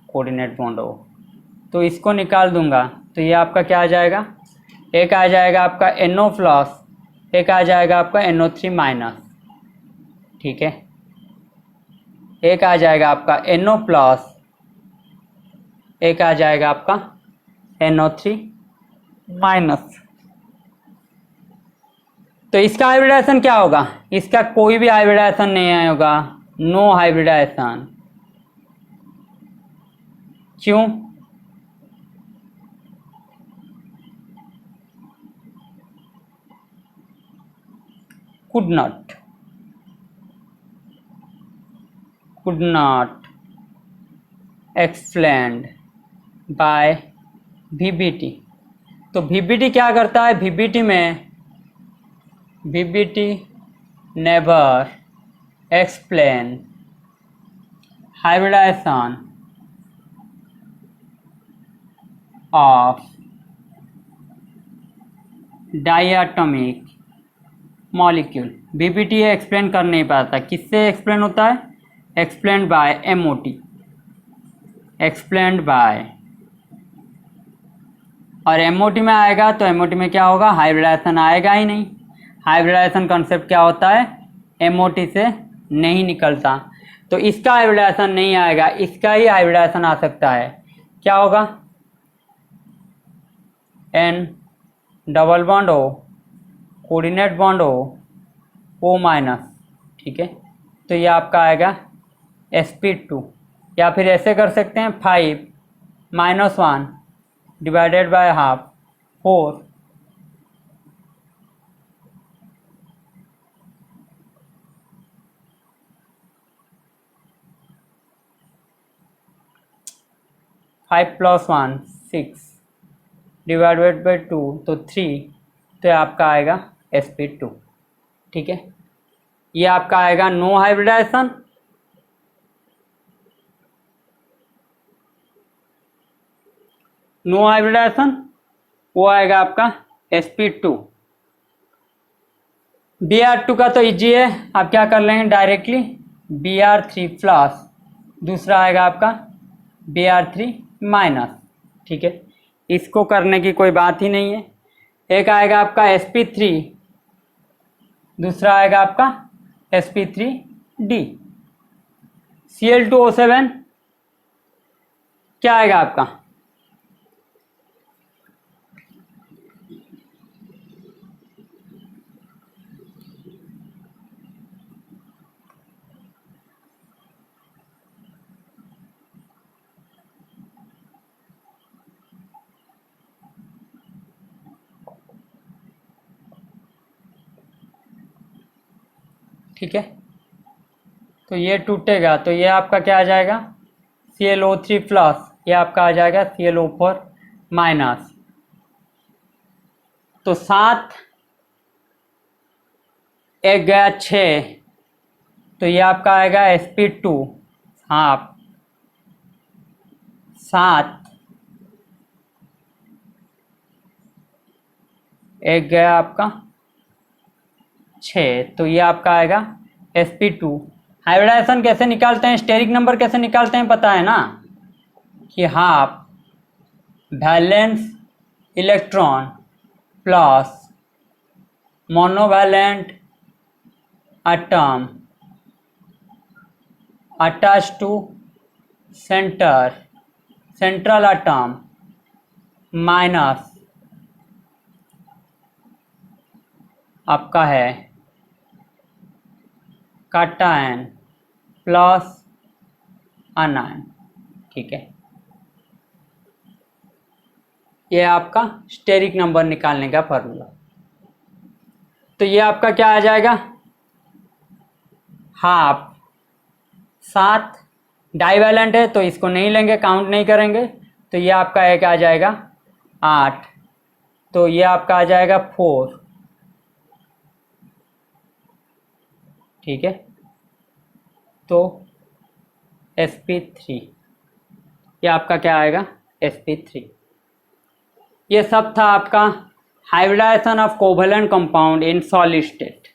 coordinate bond O। तो इसको निकाल दूंगा, तो ये आपका क्या आ जाएगा, एक आ जाएगा आपका NO प्लस, एक आ जाएगा आपका NO3 माइनस, ठीक है। एक आ जाएगा आपका NO प्लस, एक आ जाएगा आपका NO3 माइनस। तो इसका हाइब्रिडाइजेशन क्या होगा, इसका कोई भी हाइब्रिडाइजेशन नहीं होगा, नो हाइब्रिडाइजेशन। क्यों, could not explained by VBT। तो VBT क्या करता है, VBT never explain hybridization of diatomic molecule. VBT explain कर नहीं पाता, किससे एक्सप्लेन होता है, explained bye MOT, explained bye. और MOT में आएगा तो MOT में क्या होगा, हाइब्रिडाइजेशन आएगा ही नहीं। हाइब्रिडाइजेशन कॉन्सेप्ट क्या होता है, MOT से नहीं निकलता, तो इसका हाइब्रिडाइजेशन नहीं आएगा, इसका ही हाइब्रिडाइजेशन आ सकता है। क्या होगा, N double bond O coordinate bond O minus, ठीक है। तो ये आपका आएगा sp2, या फिर ऐसे कर सकते हैं 5 - 1 divided by half 4 5 + 1 6 divided by 2 तो 3, तो ये आपका आएगा sp2। ठीक है, ये आपका आएगा नो हाइब्रिडाइजेशन। नो हाइब्रिडाइजेशन वो आएगा आपका sp2। Br2 का तो इजी है, आप क्या कर लेंगे डायरेक्टली Br3 प्लस, दूसरा आएगा आपका Br3 माइनस। ठीक है, इसको करने की कोई बात ही नहीं है। एक आएगा आपका sp3, दूसरा आएगा आपका sp3d। Cl2O7 क्या आएगा आपका, ठीक है। तो ये टूटेगा तो ये आपका क्या आ जाएगा ClO3 प्लस, ये आपका आ जाएगा ClO4 माइनस। तो 7 एक गया 6, तो ये आपका आएगा sp2। हाँ 7 एक गया आपका 6, तो ये आपका आएगा sp2। हाइब्रिडाइजेशन कैसे निकालते हैं, स्टेरिक नंबर कैसे निकालते हैं पता है ना, कि half valence electron plus monovalent atom attach to central atom minus आपका है कैटायन प्लस अनायन। ठीक है, ये आपका स्टेरिक नंबर निकालने का फॉर्मूला। तो ये आपका क्या आ जाएगा, हाफ 7 डाइवैलेंट है तो इसको नहीं लेंगे, काउंट नहीं करेंगे, तो ये आपका एक आ जाएगा 8, तो ये आपका आ जाएगा 4। ठीक है, तो sp3 ये आपका क्या आएगा sp3। ये सब था आपका hybridization of covalent compound in solid state.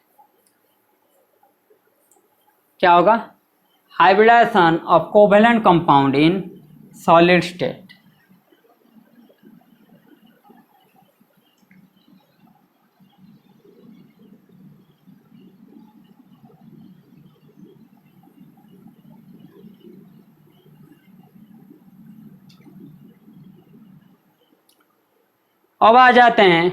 क्या होगा, hybridization of covalent compound in solid state. अब आ जाते हैं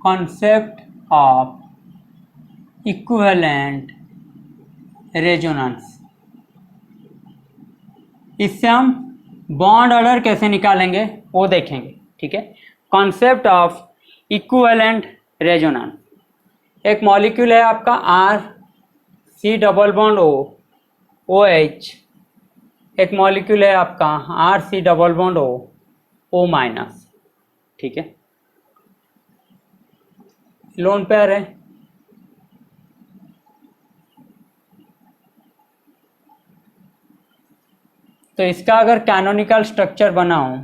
कॉन्सेप्ट ऑफ इक्विवेलेंट रेजोनेंस। इससे हम बॉन्ड ऑर्डर कैसे निकालेंगे वो देखेंगे। ठीक है, कॉन्सेप्ट ऑफ इक्विवेलेंट रेजोनेंस, एक मॉलिक्यूल है आपका RC डबल बॉन्ड OH, एक मॉलिक्यूल है आपका RC double bond O minus. ठीक है, लोन पेयर है। तो इसका अगर कैनोनिकल स्ट्रक्चर बनाऊं,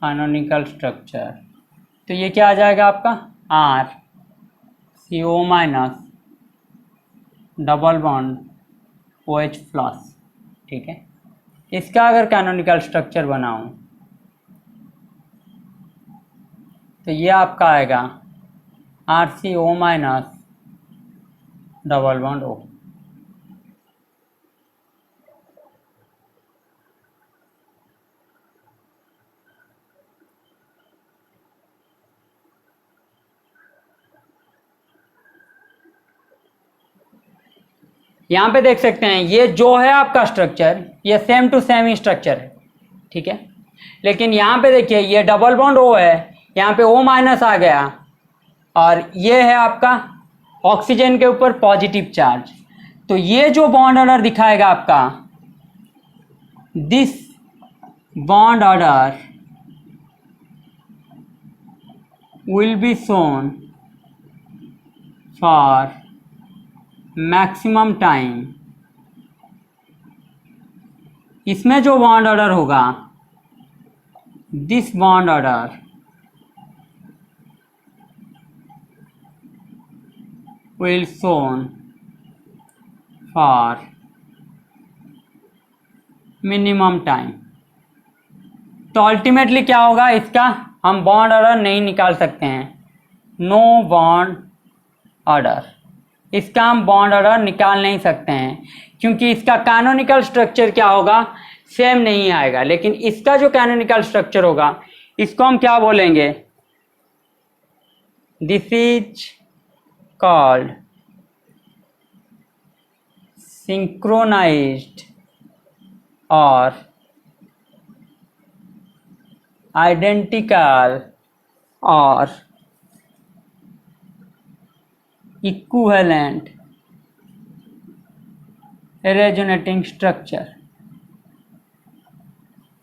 कैनोनिकल स्ट्रक्चर, तो ये क्या आ जाएगा आपका RCO minus double bond OH plus. ठीक है, इसका अगर कैनोनिकल स्ट्रक्चर बनाऊं तो ये आपका आएगा RCO minus double bond O। यहाँ पे देख सकते हैं ये जो है आपका स्ट्रक्चर, ये सेम टू सेम ही स्ट्रक्चर है। ठीक है, लेकिन यहाँ पे देखिए ये डबल बॉन्ड O है, यहाँ पे O माइनस आ गया, और ये है आपका ऑक्सीजन के ऊपर पॉजिटिव चार्ज। तो ये जो बॉन्ड ऑर्डर दिखाएगा आपका, this bond order will be shown for maximum time. इसमें जो बॉन्ड ऑर्डर होगा, this bond order will shown for minimum time। तो अल्टीमेटली क्या होगा इसका, हम बॉन्ड ऑर्डर नहीं निकाल सकते हैं, नो बॉन्ड ऑर्डर, इसका हम बॉन्ड ऑर्डर निकाल नहीं सकते हैं क्योंकि इसका कैनोनिकल स्ट्रक्चर क्या होगा, सेम नहीं आएगा। लेकिन इसका जो कैनोनिकल स्ट्रक्चर होगा इसको हम क्या बोलेंगे, this is called synchronized or identical or equivalent resonating structure।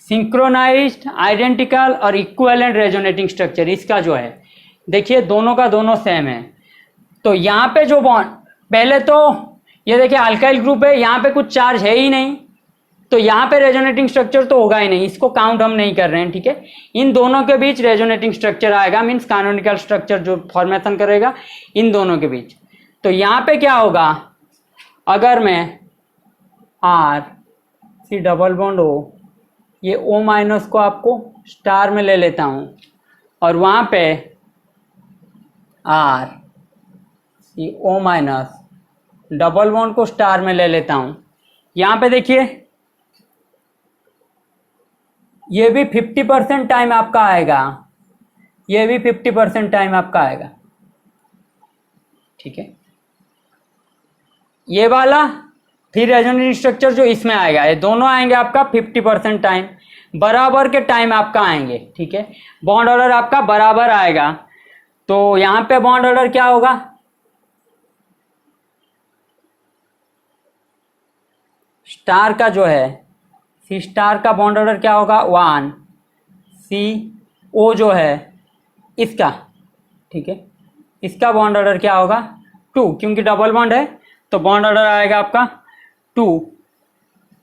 Synchronized, identical और इक्विवेलेंट रेजोनेटिंग स्ट्रक्चर, इसका जो है देखिए दोनों का दोनों सेम है। तो यहाँ पे जो बॉन्ड, पहले तो ये देखिए अल्काइल ग्रुप है, यहाँ पे कुछ चार्ज है ही नहीं, तो यहाँ पे रेजोनेटिंग स्ट्रक्चर तो होगा ही नहीं, इसको काउंट हम नहीं कर रहे हैं, ठीक है। इन दोनों के बीच रेजोनेटिंग स्ट्रक्चर आएगा, मीन्स कैनोनिकल स्ट्रक्चर जो फॉर्मेशन करेगा इन दोनों के बीच। तो यहाँ पे क्या होगा, अगर मैं आर सी डबल बॉन्ड ओ, ये ओ माइनस को आपको स्टार में ले लेता हूँ और वहाँ पे r c o minus double bond को स्टार में ले लेता हूँ। यहाँ पे देखिए ये भी 50% टाइम आपका आएगा, ये भी 50% टाइम आपका आएगा, ठीक है। ये वाला फिर रेजोनेटिंग स्ट्रक्चर जो इसमें आएगा, ये दोनों आएंगे आपका 50% टाइम, बराबर के टाइम आपका आएंगे, ठीक है। बॉन्ड ऑर्डर आपका बराबर आएगा। तो यहाँ पे बॉन्ड ऑर्डर क्या होगा, स्टार का जो है सी स्टार का बॉन्ड ऑर्डर क्या होगा 1, सी ओ जो है इसका, ठीक है, इसका बॉन्ड ऑर्डर क्या होगा 2, क्योंकि डबल बॉन्ड है तो बॉन्ड ऑर्डर आएगा आपका 2।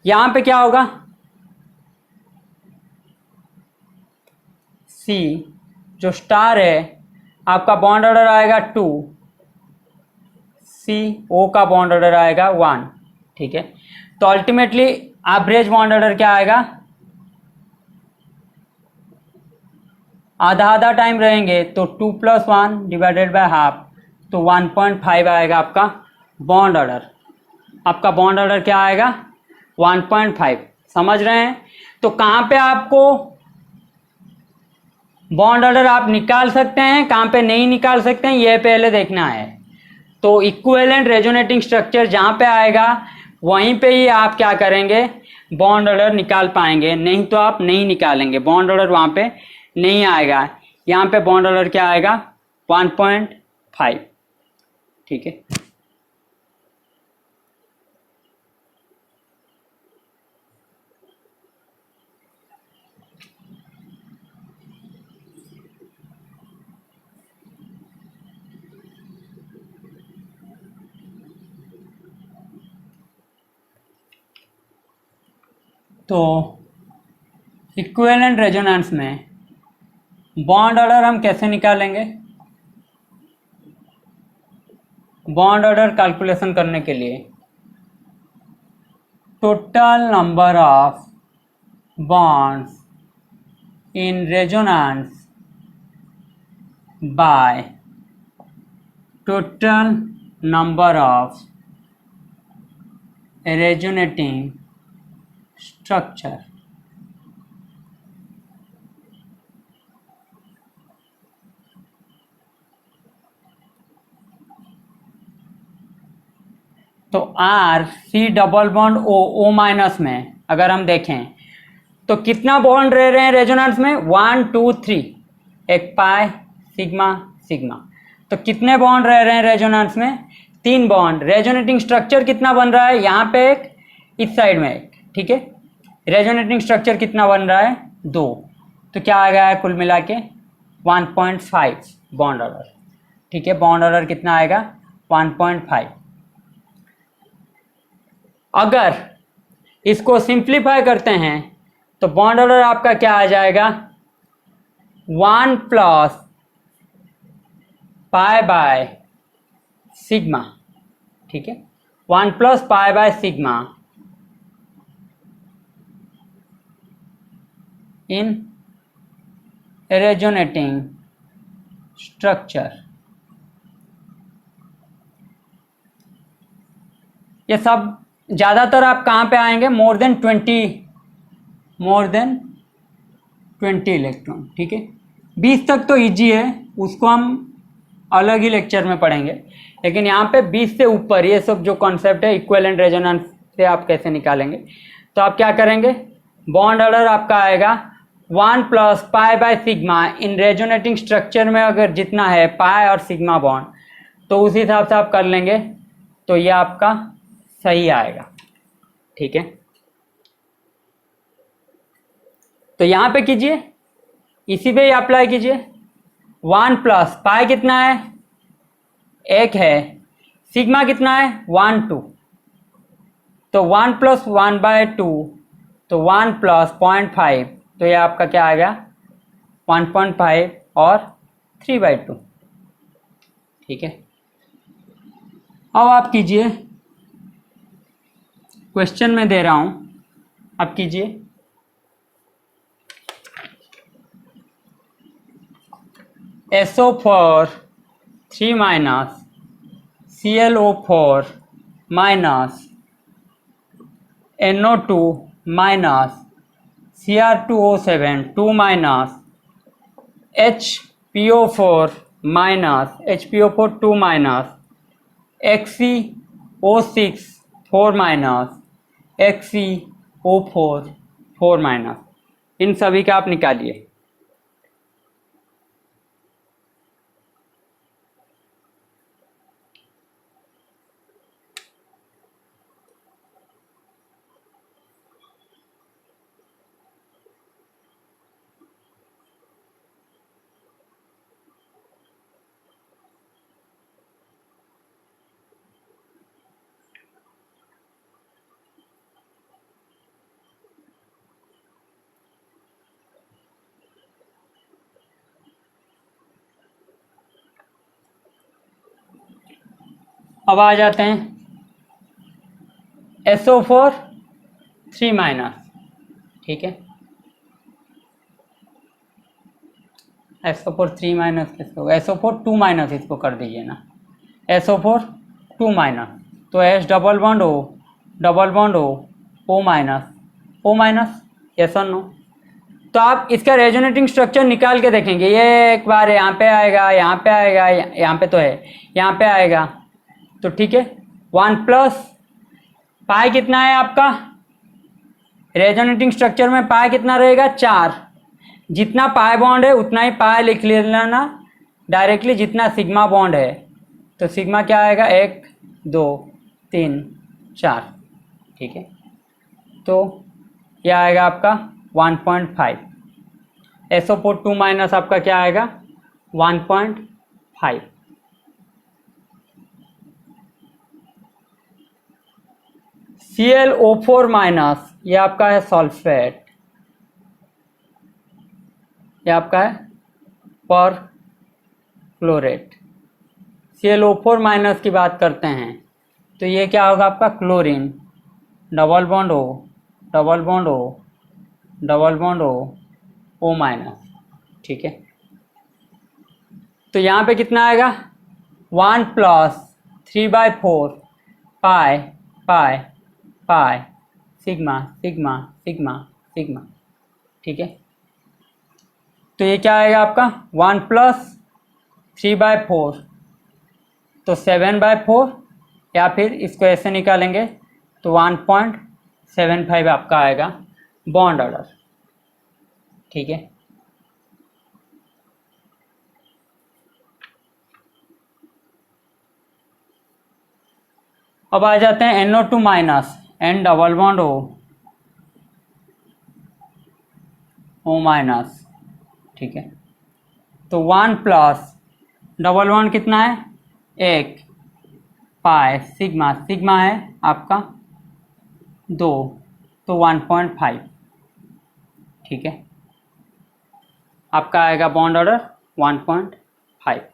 यहाँ पे क्या होगा, सी जो स्टार है आपका बॉन्ड ऑर्डर आएगा 2, सी ओ का बॉन्ड ऑर्डर आएगा 1, ठीक है। तो अल्टीमेटली एवरेज बॉन्ड ऑर्डर क्या आएगा, आधा आधा टाइम रहेंगे तो 2 + 1 डिवाइडेड बाय हाफ, तो 1.5 आएगा आपका बॉन्ड ऑर्डर। आपका बॉन्ड ऑर्डर क्या आएगा 1.5, समझ रहे हैं। तो कहाँ पे आपको बॉन्ड ऑर्डर आप निकाल सकते हैं, कहाँ पे नहीं निकाल सकते हैं, यह पहले देखना है। तो इक्विवेलेंट रेजोनेटिंग स्ट्रक्चर जहाँ पे आएगा वहीं पे ही आप क्या करेंगे, बॉन्ड ऑर्डर निकाल पाएंगे, नहीं तो आप नहीं निकालेंगे, बॉन्ड ऑर्डर वहाँ पे नहीं आएगा। यहाँ पे बॉन्ड ऑर्डर क्या आएगा 1.5, ठीक है। तो इक्विवेलेंट रेजोनेंस में बॉन्ड ऑर्डर हम कैसे निकालेंगे, बॉन्ड ऑर्डर कैलकुलेशन करने के लिए total number of bonds in resonance by total number of resonating structure. तो आर सी double bond O, O minus में अगर हम देखें तो कितना बॉन्ड रह रहे हैं रेजोनेंस में 1 2 3, एक पाई सिग्मा सिग्मा, तो कितने बॉन्ड रह रहे हैं रेजोनेंस में 3 बॉन्ड। रेजोनेटिंग स्ट्रक्चर कितना बन रहा है, यहाँ पे एक, इस साइड में एक, ठीक है। रेजोनेटिंग स्ट्रक्चर कितना बन रहा है 2, तो क्या आ गया है कुल मिला के 1.5 बॉन्ड ऑर्डर। ठीक है, बॉन्ड ऑर्डर कितना आएगा 1.5। अगर इसको सिंप्लीफाई करते हैं तो बॉन्ड ऑर्डर आपका क्या आ जाएगा 1 प्लस पाई बाय सिग्मा। ठीक है, 1 plus pi by sigma in resonating structure. ये सब ज़्यादातर आप कहाँ पे आएंगे मोर देन 20 इलेक्ट्रॉन। ठीक है, 20 तक तो इजी है, उसको हम अलग ही लेक्चर में पढ़ेंगे, लेकिन यहाँ पे 20 से ऊपर ये सब जो कॉन्सेप्ट है इक्विवेलेंट रेजोनेंस से आप कैसे निकालेंगे, तो आप क्या करेंगे बॉन्ड ऑर्डर आपका आएगा 1 plus pi by sigma. In resonating structure में अगर जितना है पाई और सिग्मा बॉन्ड, तो उस हिसाब से आप कर लेंगे, तो ये आपका सही आएगा। ठीक है, तो यहाँ पे कीजिए, इसी पे ही अप्लाई कीजिए। 1 प्लस पाई कितना है 1 है, सिग्मा कितना है 1 2, तो 1 प्लस 1/2, तो 1 प्लस 0.5, तो ये आपका क्या आ गया 1.5 और 3/2। ठीक है, अब आप कीजिए, क्वेश्चन में दे रहा हूं, आप कीजिए। SO4 3 minus ClO4 minus NO2 minus Cr2O7 2 minus HPO4 minus HPO4 2 minus XeO6 4 minus XeO4 4 minus, इन सभी का आप निकालिए। अब आ जाते हैं SO4 3 माइनस। ठीक है, SO4 3 माइनस किसको, SO4 2 माइनस इसको कर दीजिए ना, SO4 2 माइनस, तो H double bond O O minus O minus, yes और नो। तो आप इसका रेजोनेटिंग स्ट्रक्चर निकाल के देखेंगे, ये एक बार यहाँ पे आएगा, यहाँ पे आएगा, यहाँ पे तो है, यहाँ पे आएगा, तो ठीक है 1 प्लस पाई कितना है आपका रेजोनेटिंग स्ट्रक्चर में, पाई कितना रहेगा 4, जितना पाई बॉन्ड है उतना ही पाई लिख लेना डायरेक्टली, जितना सिग्मा बॉन्ड है, तो सिग्मा क्या आएगा 1 2 3 4। ठीक है, तो यह आएगा आपका 1.5। SO4 2 माइनस आपका क्या आएगा 1.5। ClO4 माइनस, ये आपका है सल्फेट, ये आपका है पर क्लोरेट। ClO4 माइनस की बात करते हैं तो ये क्या होगा आपका chlorine, double bond O double bond O double bond O minus. ठीक है, तो यहाँ पे कितना आएगा 1 plus 3/4 pi pi pi sigma sigma sigma sigma. ठीक है, तो ये क्या आएगा आपका 1 प्लस 3/4, तो 7/4, या फिर इसको ऐसे निकालेंगे तो 1.75 आपका आएगा बॉन्ड ऑर्डर। ठीक है, अब आ जाते हैं NO2 minus N double bond O O minus, ठीक है। तो 1 प्लस डबल वन कितना है, 1 पाई सिग्मा, सिग्मा है आपका 2, तो 1.5, ठीक है। आपका आएगा बॉन्ड ऑर्डर 1.5।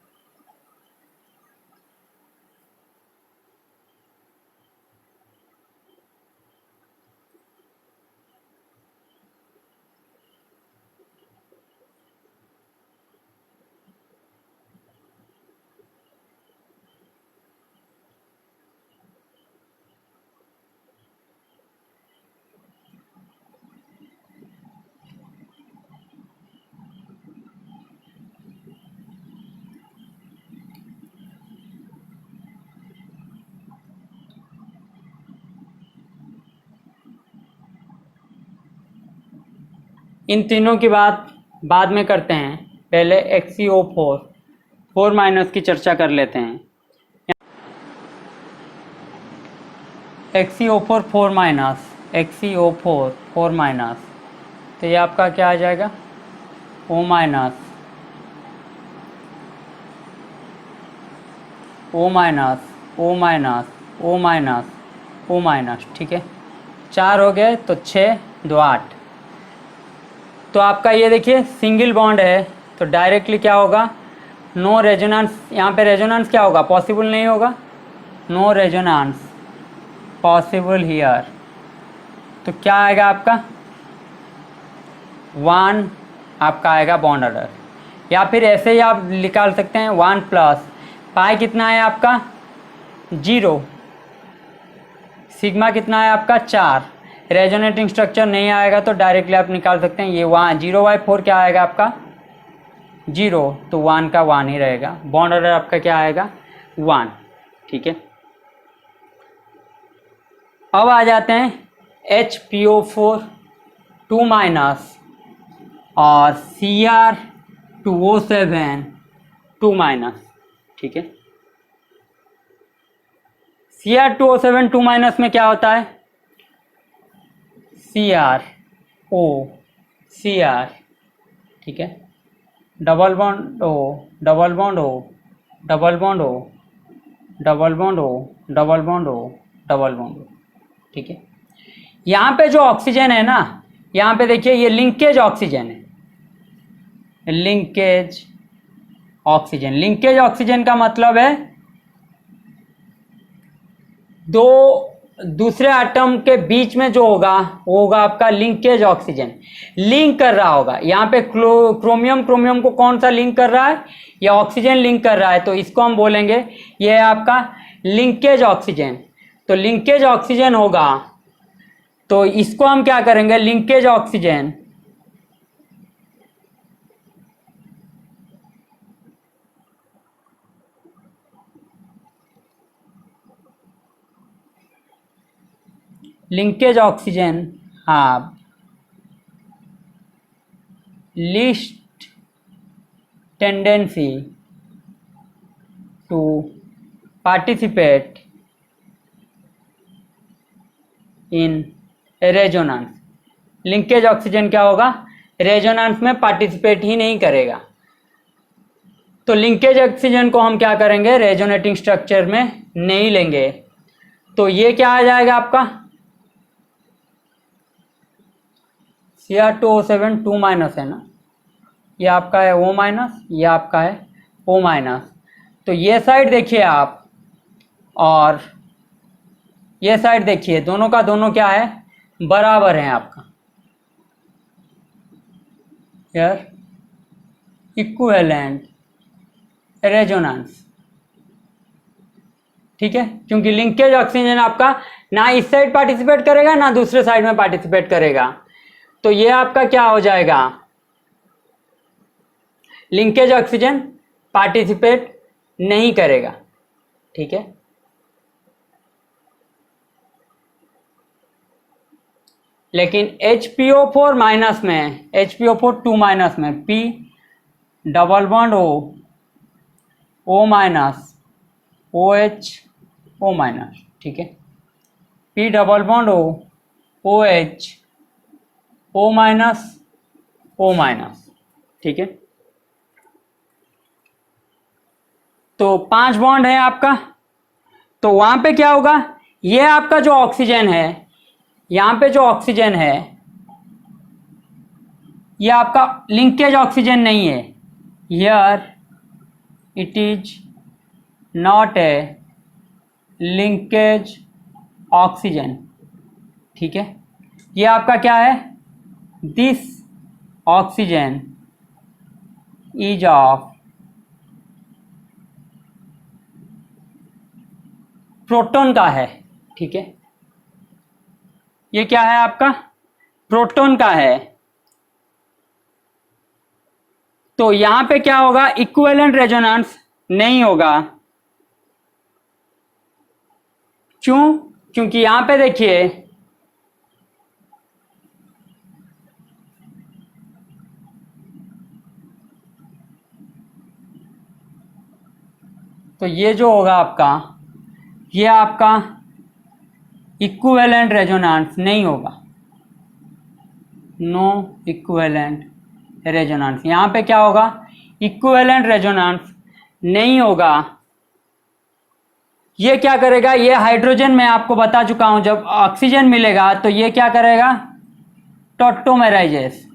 इन तीनों की बात बाद में करते हैं, पहले XeO4 4 माइनस की चर्चा कर लेते हैं। XeO4 4 माइनस, XeO4 4 माइनस, तो ये आपका क्या आ जाएगा, O minus, O minus, O minus, O minus, O minus, ठीक है। 4 हो गए तो 6 2 8। तो आपका ये देखिए सिंगल बॉन्ड है, तो डायरेक्टली क्या होगा, नो रेजोनेंस। यहाँ पे रेजोनेंस क्या होगा, पॉसिबल नहीं होगा, नो रेजोनेंस पॉसिबल हियर। तो क्या आएगा आपका 1, आपका आएगा बॉन्ड ऑर्डर। या फिर ऐसे ही आप निकाल सकते हैं 1 प्लस पाई कितना है आपका 0, सिग्मा कितना है आपका 4, रेजोनेटिंग स्ट्रक्चर नहीं आएगा तो डायरेक्टली आप निकाल सकते हैं ये 1 0/4 क्या आएगा आपका 0, तो 1 का 1 ही रहेगा। बॉन्ड ऑर्डर आपका क्या आएगा 1, ठीक है। अब आ जाते हैं HPO4 2 माइनस और Cr2O7 2 माइनस, ठीक है। Cr2O7 2 माइनस में क्या होता है, CrO Cr, ठीक है, double bond O, double bond O, double bond O, double bond O, double bond O, double bond O, ठीक है। यहाँ पे जो ऑक्सीजन है ना, यहाँ पे देखिए ये लिंकेज ऑक्सीजन है, लिंकेज ऑक्सीजन। लिंकेज ऑक्सीजन का मतलब है दो दूसरे एटम के बीच में जो होगा वो होगा आपका लिंकेज ऑक्सीजन, लिंक कर रहा होगा। यहाँ पे क्रोमियम क्रोमियम को कौन सा लिंक कर रहा है, ये ऑक्सीजन लिंक कर रहा है, तो इसको हम बोलेंगे ये है आपका लिंकेज ऑक्सीजन। तो लिंकेज ऑक्सीजन होगा, तो इसको हम क्या करेंगे, linkage oxygen linkage oxygen have least tendency to participate in resonance. Linkage oxygen क्या होगा, रेजोनेंस में पार्टिसिपेट ही नहीं करेगा। तो लिंकेज ऑक्सीजन को हम क्या करेंगे, रेजोनेटिंग स्ट्रक्चर में नहीं लेंगे। तो ये क्या आ जाएगा आपका Cr2O7 2 माइनस है ना, ये आपका है O माइनस, ये आपका है O माइनस। तो ये साइड देखिए आप और ये साइड देखिए, दोनों का दोनों क्या है, बराबर है आपका, यार इक्विवेलेंट रेजोनेंस, ठीक है। क्योंकि लिंकेज ऑक्सीजन आपका ना इस साइड पार्टिसिपेट करेगा ना दूसरे साइड में पार्टिसिपेट करेगा, तो ये आपका क्या हो जाएगा, लिंकेज ऑक्सीजन पार्टिसिपेट नहीं करेगा, ठीक है। लेकिन HPO4 माइनस में, HPO4 2 माइनस में P double bond O minus OH O minus, ठीक है। P double bond OH O minus O-, ठीक है। तो 5 बॉन्ड है आपका, तो वहां पे क्या होगा, ये आपका जो ऑक्सीजन है, यहां पे जो ऑक्सीजन है ये आपका लिंकेज ऑक्सीजन नहीं है, here it is not a linkage oxygen, ठीक है। ये आपका क्या है, this oxygen is of proton का है, ठीक है। ये क्या है आपका, प्रोटॉन का है। तो यहां पे क्या होगा, इक्विवेलेंट रेजोनेंस नहीं होगा। क्यों, क्योंकि यहां पे देखिए तो ये जो होगा आपका, ये आपका इक्विवेलेंट रेजोनेंस नहीं होगा, नो इक्विवेलेंट रेजोनेंस। यहां पे क्या होगा, इक्विवेलेंट रेजोनेंस नहीं होगा। ये क्या करेगा, ये हाइड्रोजन मैं आपको बता चुका हूं, जब ऑक्सीजन मिलेगा तो ये क्या करेगा, टॉटोमेराइजेस,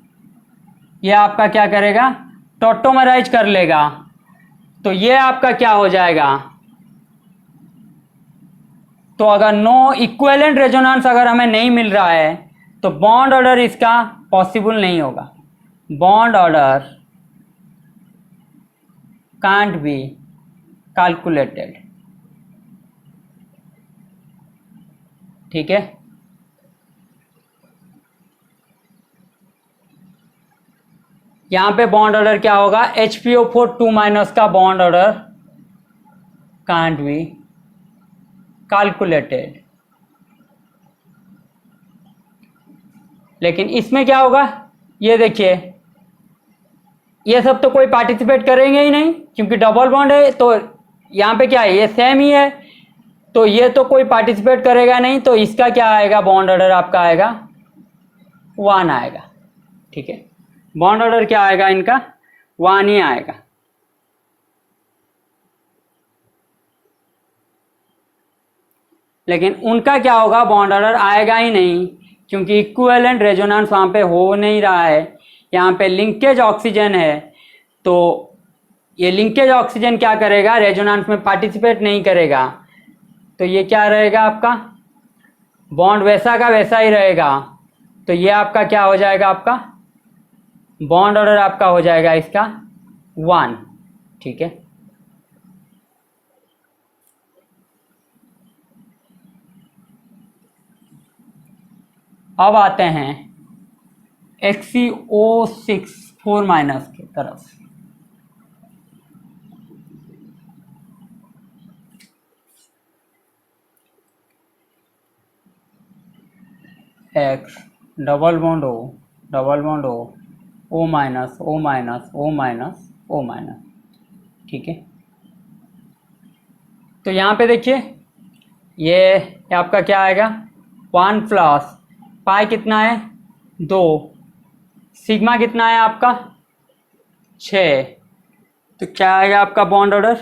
ये आपका क्या करेगा, टॉटोमेराइज कर लेगा। तो ये आपका क्या हो जाएगा, तो अगर नो इक्विवेलेंट रेजोनेंस अगर हमें नहीं मिल रहा है तो बॉन्ड ऑर्डर इसका पॉसिबल नहीं होगा, bond order can't be calculated, ठीक है। यहां पे बॉन्ड ऑर्डर क्या होगा, HPO4 2- का bond order can't be calculated. लेकिन इसमें क्या होगा, ये देखिए, ये सब तो कोई पार्टिसिपेट करेंगे ही नहीं क्योंकि डबल बॉन्ड है। तो यहाँ पे क्या है, ये सेम ही है, तो ये तो कोई पार्टिसिपेट करेगा नहीं। तो इसका क्या आएगा, बॉन्ड ऑर्डर आपका आएगा 1 आएगा, ठीक है। बॉन्ड ऑर्डर क्या आएगा इनका, 1 ही आएगा। लेकिन उनका क्या होगा, बॉन्ड ऑर्डर आएगा ही नहीं क्योंकि इक्विवेलेंट रेजोनेंस वहां पे हो नहीं रहा है। यहाँ पे लिंकेज ऑक्सीजन है, तो ये लिंकेज ऑक्सीजन क्या करेगा, रेजोनेंस में पार्टिसिपेट नहीं करेगा। तो ये क्या रहेगा आपका, बॉन्ड वैसा का वैसा ही रहेगा। तो ये आपका क्या हो जाएगा, आपका बॉन्ड ऑर्डर आपका हो जाएगा इसका 1, ठीक है। अब आते हैं XCO6 4- की तरफ। X double bond O double bond O O-, O-, O-, O-, ठीक है। तो यहाँ पे देखिए, ये आपका क्या आएगा, 1 प्लस पाई कितना है 2, सिग्मा कितना है आपका 6। तो क्या आएगा आपका बॉन्ड ऑर्डर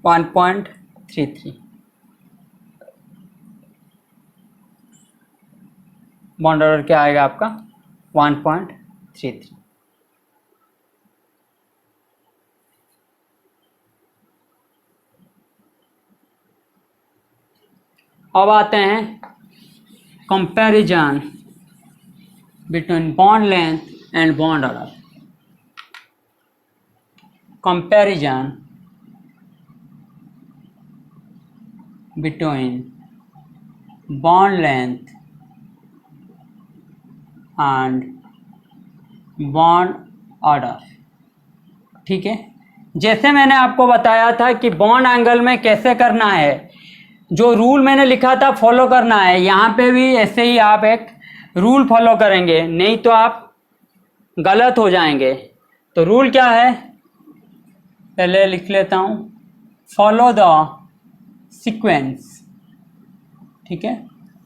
1.33, बॉन्ड ऑर्डर क्या आएगा आपका 1.33। अब आते हैं comparison between bond length and bond order. Comparison between bond length and bond order, ठीक है। जैसे मैंने आपको बताया था कि बॉन्ड एंगल में कैसे करना है, जो रूल मैंने लिखा था फॉलो करना है। यहाँ पे भी ऐसे ही आप एक रूल फॉलो करेंगे, नहीं तो आप गलत हो जाएंगे। तो रूल क्या है, पहले लिख लेता हूँ, फॉलो द सीक्वेंस, ठीक है।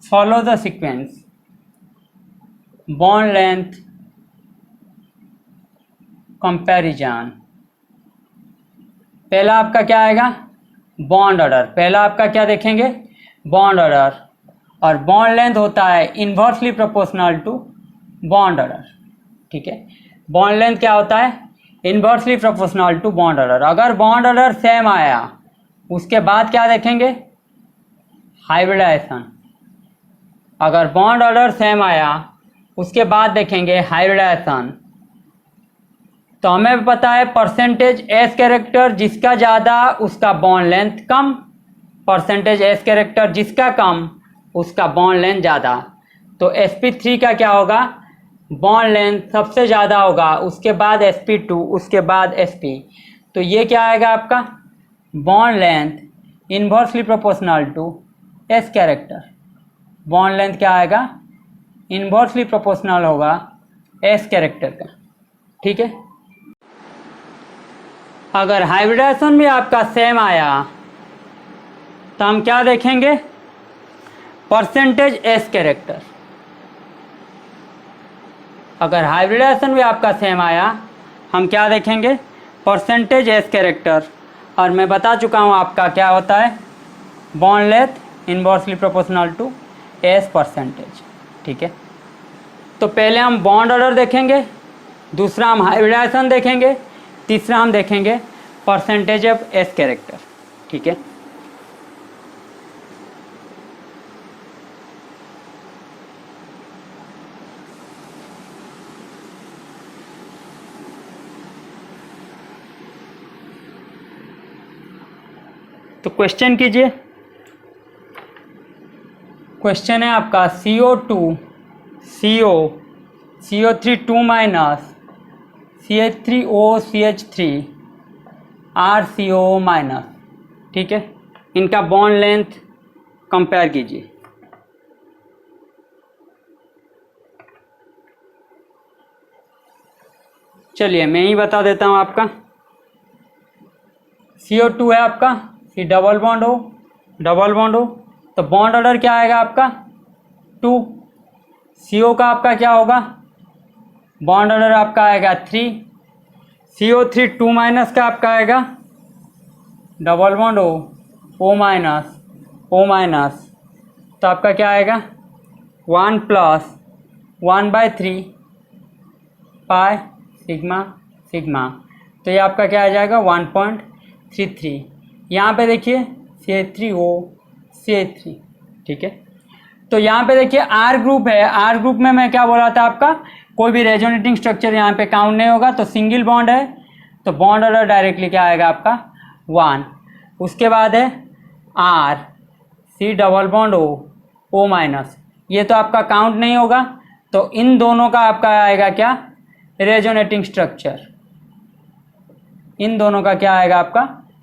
Follow the sequence, bond length comparison. पहला आपका क्या आएगा, बॉन्ड ऑर्डर। पहला आपका क्या देखेंगे, बॉन्ड ऑर्डर, और बॉन्ड लेंथ होता है inversely proportional to bond order. ठीक है, बॉन्ड लेंथ क्या होता है, inversely proportional to bond order. अगर बॉन्ड ऑर्डर सेम आया उसके बाद क्या देखेंगे, हाइब्रिडाइजेशन। अगर बॉन्ड ऑर्डर सेम आया उसके बाद देखेंगे हाइब्रिडाइजेशन। तो हमें पता है परसेंटेज एस कैरेक्टर जिसका ज़्यादा उसका बॉन्ड लेंथ कम, परसेंटेज एस कैरेक्टर जिसका कम उसका बॉन्ड लेंथ ज़्यादा। तो sp3 का क्या होगा, बॉन्ड लेंथ सबसे ज़्यादा होगा, उसके बाद sp2, उसके बाद sp। तो ये क्या आएगा आपका, bond length inversely proportional to s character. Bond length क्या आएगा, इन्वर्सली प्रोपोर्शनल होगा एस कैरेक्टर का। ठीक है, अगर हाइब्रिडाइजेशन भी आपका सेम आया तो हम क्या देखेंगे, परसेंटेज एस कैरेक्टर। अगर हाइब्रिडाइजेशन भी आपका सेम आया हम क्या देखेंगे, परसेंटेज एस कैरेक्टर। और मैं बता चुका हूँ आपका क्या होता है, bond length inversely proportional to s percentage. ठीक है, तो पहले हम बॉन्ड ऑर्डर देखेंगे, दूसरा हम हाइब्रिडाइजेशन देखेंगे, तीसरा हम देखेंगे परसेंटेज ऑफ एस कैरेक्टर। ठीक है, तो क्वेश्चन कीजिए। क्वेश्चन है आपका CO2 CO CO3 2 minus CH3O CH3 RCO minus. ठीक है, इनका बॉन्ड लेंथ कंपेयर कीजिए। चलिए मैं ही बता देता हूँ आपका। CO2 है आपका, C डबल बॉन्ड हो, डबल बॉन्ड हो, तो बॉन्ड ऑर्डर क्या आएगा आपका 2। CO का आपका क्या होगा, बॉन्ड ऑर्डर आपका आएगा 3। CO3 2 माइनस का आपका आएगा डबल बॉन्ड हो, O माइनस, O माइनस, तो आपका क्या आएगा 1 प्लस 1/3 पाई सिग्मा सिग्मा। तो ये आपका क्या आ जाएगा 1.33। यहाँ पे देखिए CH3O CH3। ठीक है, तो यहाँ पे देखिए R ग्रुप है, R ग्रुप में मैं क्या बोला था आपका, कोई भी रेजोनेटिंग स्ट्रक्चर यहाँ पे काउंट नहीं होगा, तो सिंगल बॉन्ड है, तो बॉन्ड ऑर्डर डायरेक्टली क्या आएगा आपका 1। उसके बाद है R C double bond O minus, ये तो आपका काउंट नहीं होगा, तो इन दोनों का आपका आएगा क्या, रेजोनेटिंग स्ट्रक्चर। इन दोनों का क्या आएगा आपका,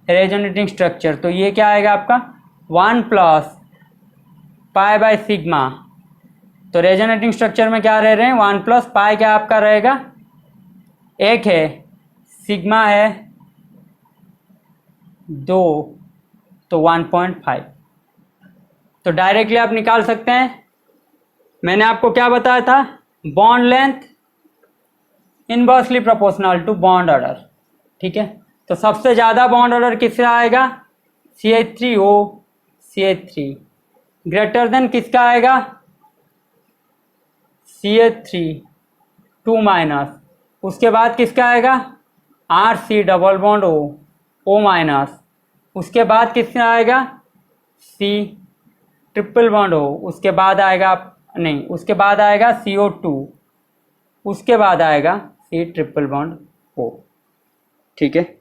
रेजोनेटिंग स्ट्रक्चर। तो ये क्या आएगा आपका 1 प्लस पाई बाय सिग्मा। तो रेजोनेटिंग स्ट्रक्चर में क्या रह रहे हैं, 1 प्लस पाई क्या आपका रहेगा, एक है, सिग्मा है 2, तो 1.5। तो डायरेक्टली आप निकाल सकते हैं। मैंने आपको क्या बताया था, bond length inversely proportional to bond order. ठीक है, तो सबसे ज़्यादा बॉन्ड ऑर्डर किसका आएगा, CH3O CH3, ग्रेटर देन किसका आएगा, CH3 2 माइनस, उसके बाद किसका आएगा RC double bond O minus, उसके बाद किसका आएगा C ट्रिपल बॉन्ड O, उसके बाद आएगा नहीं, उसके बाद आएगा CO2, उसके बाद आएगा C ट्रिपल बॉन्ड O। ठीक है,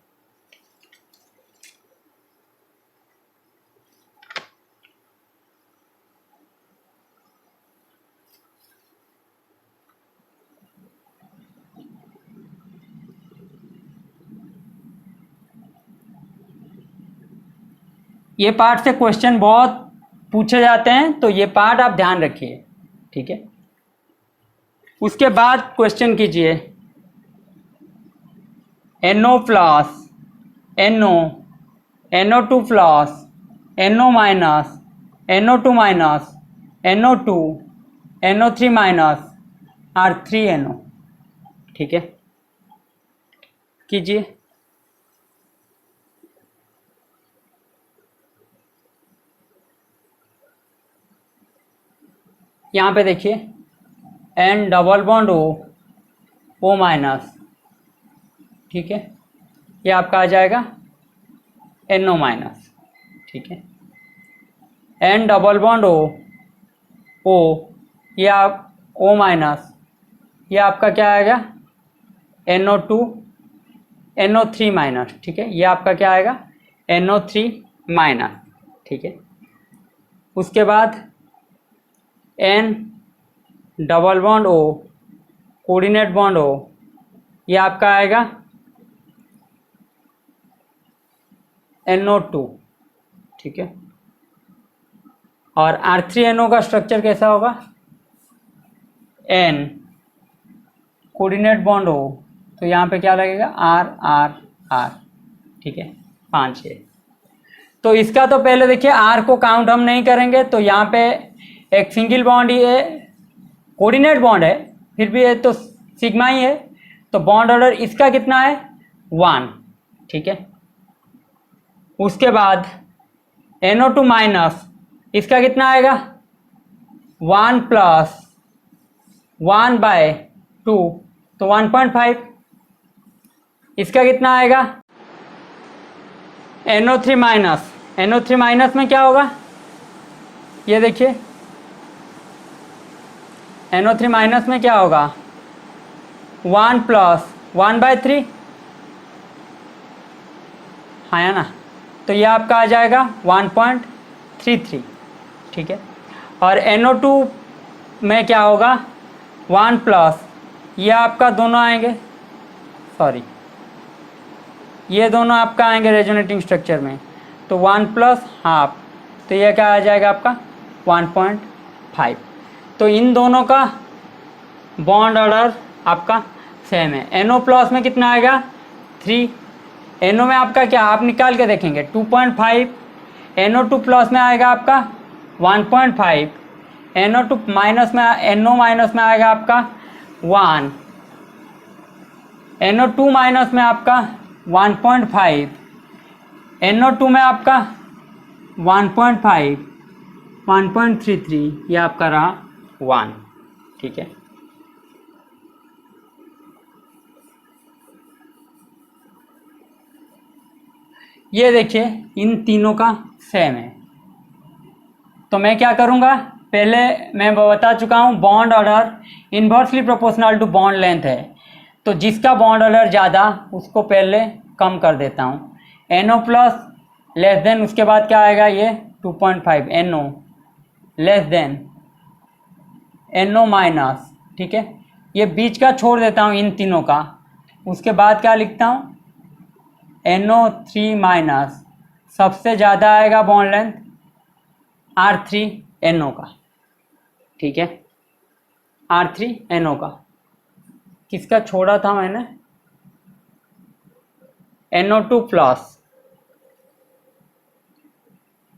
ये पार्ट से क्वेश्चन बहुत पूछे जाते हैं, तो ये पार्ट आप ध्यान रखिए। ठीक है, उसके बाद क्वेश्चन कीजिए, NO plus NO NO2 plus NO minus NO2 minus NO2 NO3 minus R3NO। ठीक है, कीजिए। यहाँ पे देखिए N double bond O minus, ठीक है, ये आपका आ जाएगा NO माइनस, ठीक है। N डबल बॉन्ड O, ये आप O माइनस, ये आपका क्या आएगा NO2 NO3 माइनस, ठीक है, ये आपका क्या आएगा NO3 माइनस, ठीक है। उसके बाद N double bond O coordinate bond O, ये आपका आएगा NO2, ठीक है। और R3NO का स्ट्रक्चर कैसा होगा, N कोऑर्डिनेट बॉन्ड O, तो यहाँ पे क्या लगेगा R R R, ठीक है, 5 है। तो इसका तो पहले देखिए R को काउंट हम नहीं करेंगे, तो यहाँ पे एक सिंगल बॉन्ड ही है, कोऑर्डिनेट बॉन्ड है, फिर भी ये तो सिग्मा ही है, तो बॉन्ड ऑर्डर इसका कितना है 1, ठीक है। उसके बाद NO2 माइनस, इसका कितना आएगा 1 प्लस 1/2, तो 1.5। इसका कितना आएगा NO3 माइनस, NO3 माइनस में क्या होगा, ये देखिए NO3 माइनस में क्या होगा 1 प्लस 1/3, हाँ है ना, तो ये आपका आ जाएगा 1.33, ठीक है। और NO2 में क्या होगा 1 प्लस, ये आपका दोनों आएंगे, सॉरी ये दोनों आपका आएंगे रेजोनेटिंग स्ट्रक्चर में, तो 1 प्लस हाफ, तो ये क्या आ जाएगा आपका 1.5। तो इन दोनों का बॉन्ड ऑर्डर आपका सेम है। NO प्लस में कितना आएगा 3, NO में आपका क्या आप निकाल के देखेंगे 2.5, NO2 प्लस में आएगा आपका 1.5, NO2 माइनस में NO माइनस में आएगा आपका 1, NO2 माइनस में आपका 1.5, NO2 में आपका 1.5, 1.33, ये आपका रहा 1, ठीक है। ये देखिए इन तीनों का सेम है, तो मैं क्या करूँगा, पहले मैं बता चुका हूँ bond order inversely proportional to bond length है, तो जिसका बॉन्ड ऑर्डर ज़्यादा उसको पहले कम कर देता हूँ। NO प्लस लेस देन, उसके बाद क्या आएगा ये 2.5, NO less than NO minus, ठीक है, ये बीच का छोड़ देता हूँ इन तीनों का। उसके बाद क्या लिखता हूँ NO3 माइनस, सबसे ज़्यादा आएगा बॉन्ड लेंथ R3NO का, ठीक है, R3NO का। किसका छोड़ा था मैंने NO2 प्लस,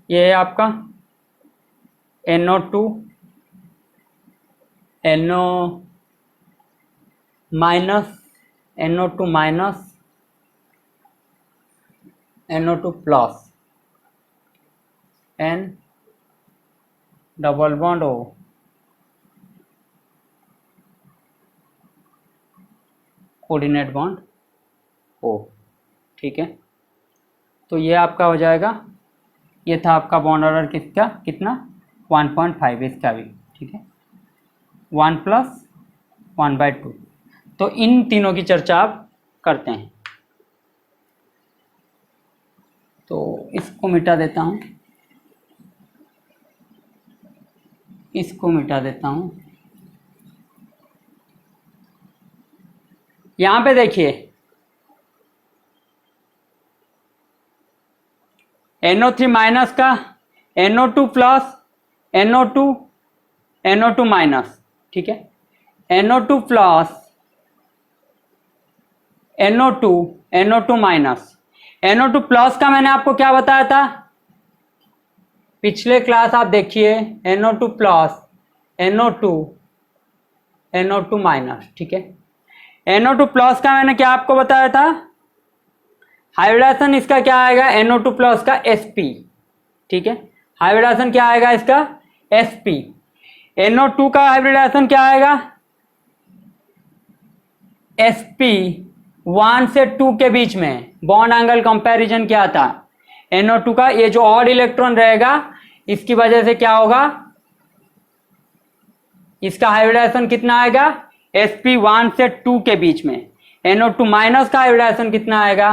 ये है आपका NO2 NO minus, NO2 minus NO2 plus, N double bond O coordinate bond O, ठीक है। तो ये आपका हो जाएगा, ये था आपका बॉन्ड ऑर्डर किसका कितना 1.5, इसका भी, ठीक है, 1 प्लस 1/2। तो इन तीनों की चर्चा आप करते हैं, तो इसको मिटा देता हूँ, इसको मिटा देता हूँ। यहाँ पे देखिए NO3 माइनस का NO2 प्लस NO2 माइनस, ठीक है, NO2 plus NO2 minus. NO2 plus का मैंने आपको क्या बताया था पिछले क्लास, आप देखिए NO2 प्लस NO2 माइनस, ठीक है। NO2 प्लस का मैंने क्या आपको बताया था हाइब्रिडाइजेशन इसका क्या आएगा, NO2 प्लस का sp, ठीक है। हाइब्रिडाइजेशन क्या आएगा इसका, sp। NO2 का हाइब्रिडाइजेशन क्या आएगा, sp 1 से 2 के बीच में। बॉन्ड एंगल कंपैरिजन क्या था, NO2 का ये जो ऑड इलेक्ट्रॉन रहेगा इसकी वजह से क्या होगा, इसका हाइब्रिडाइजेशन कितना आएगा, sp 1 से 2 के बीच में। NO2 माइनस का हाइब्रिडाइजेशन कितना आएगा,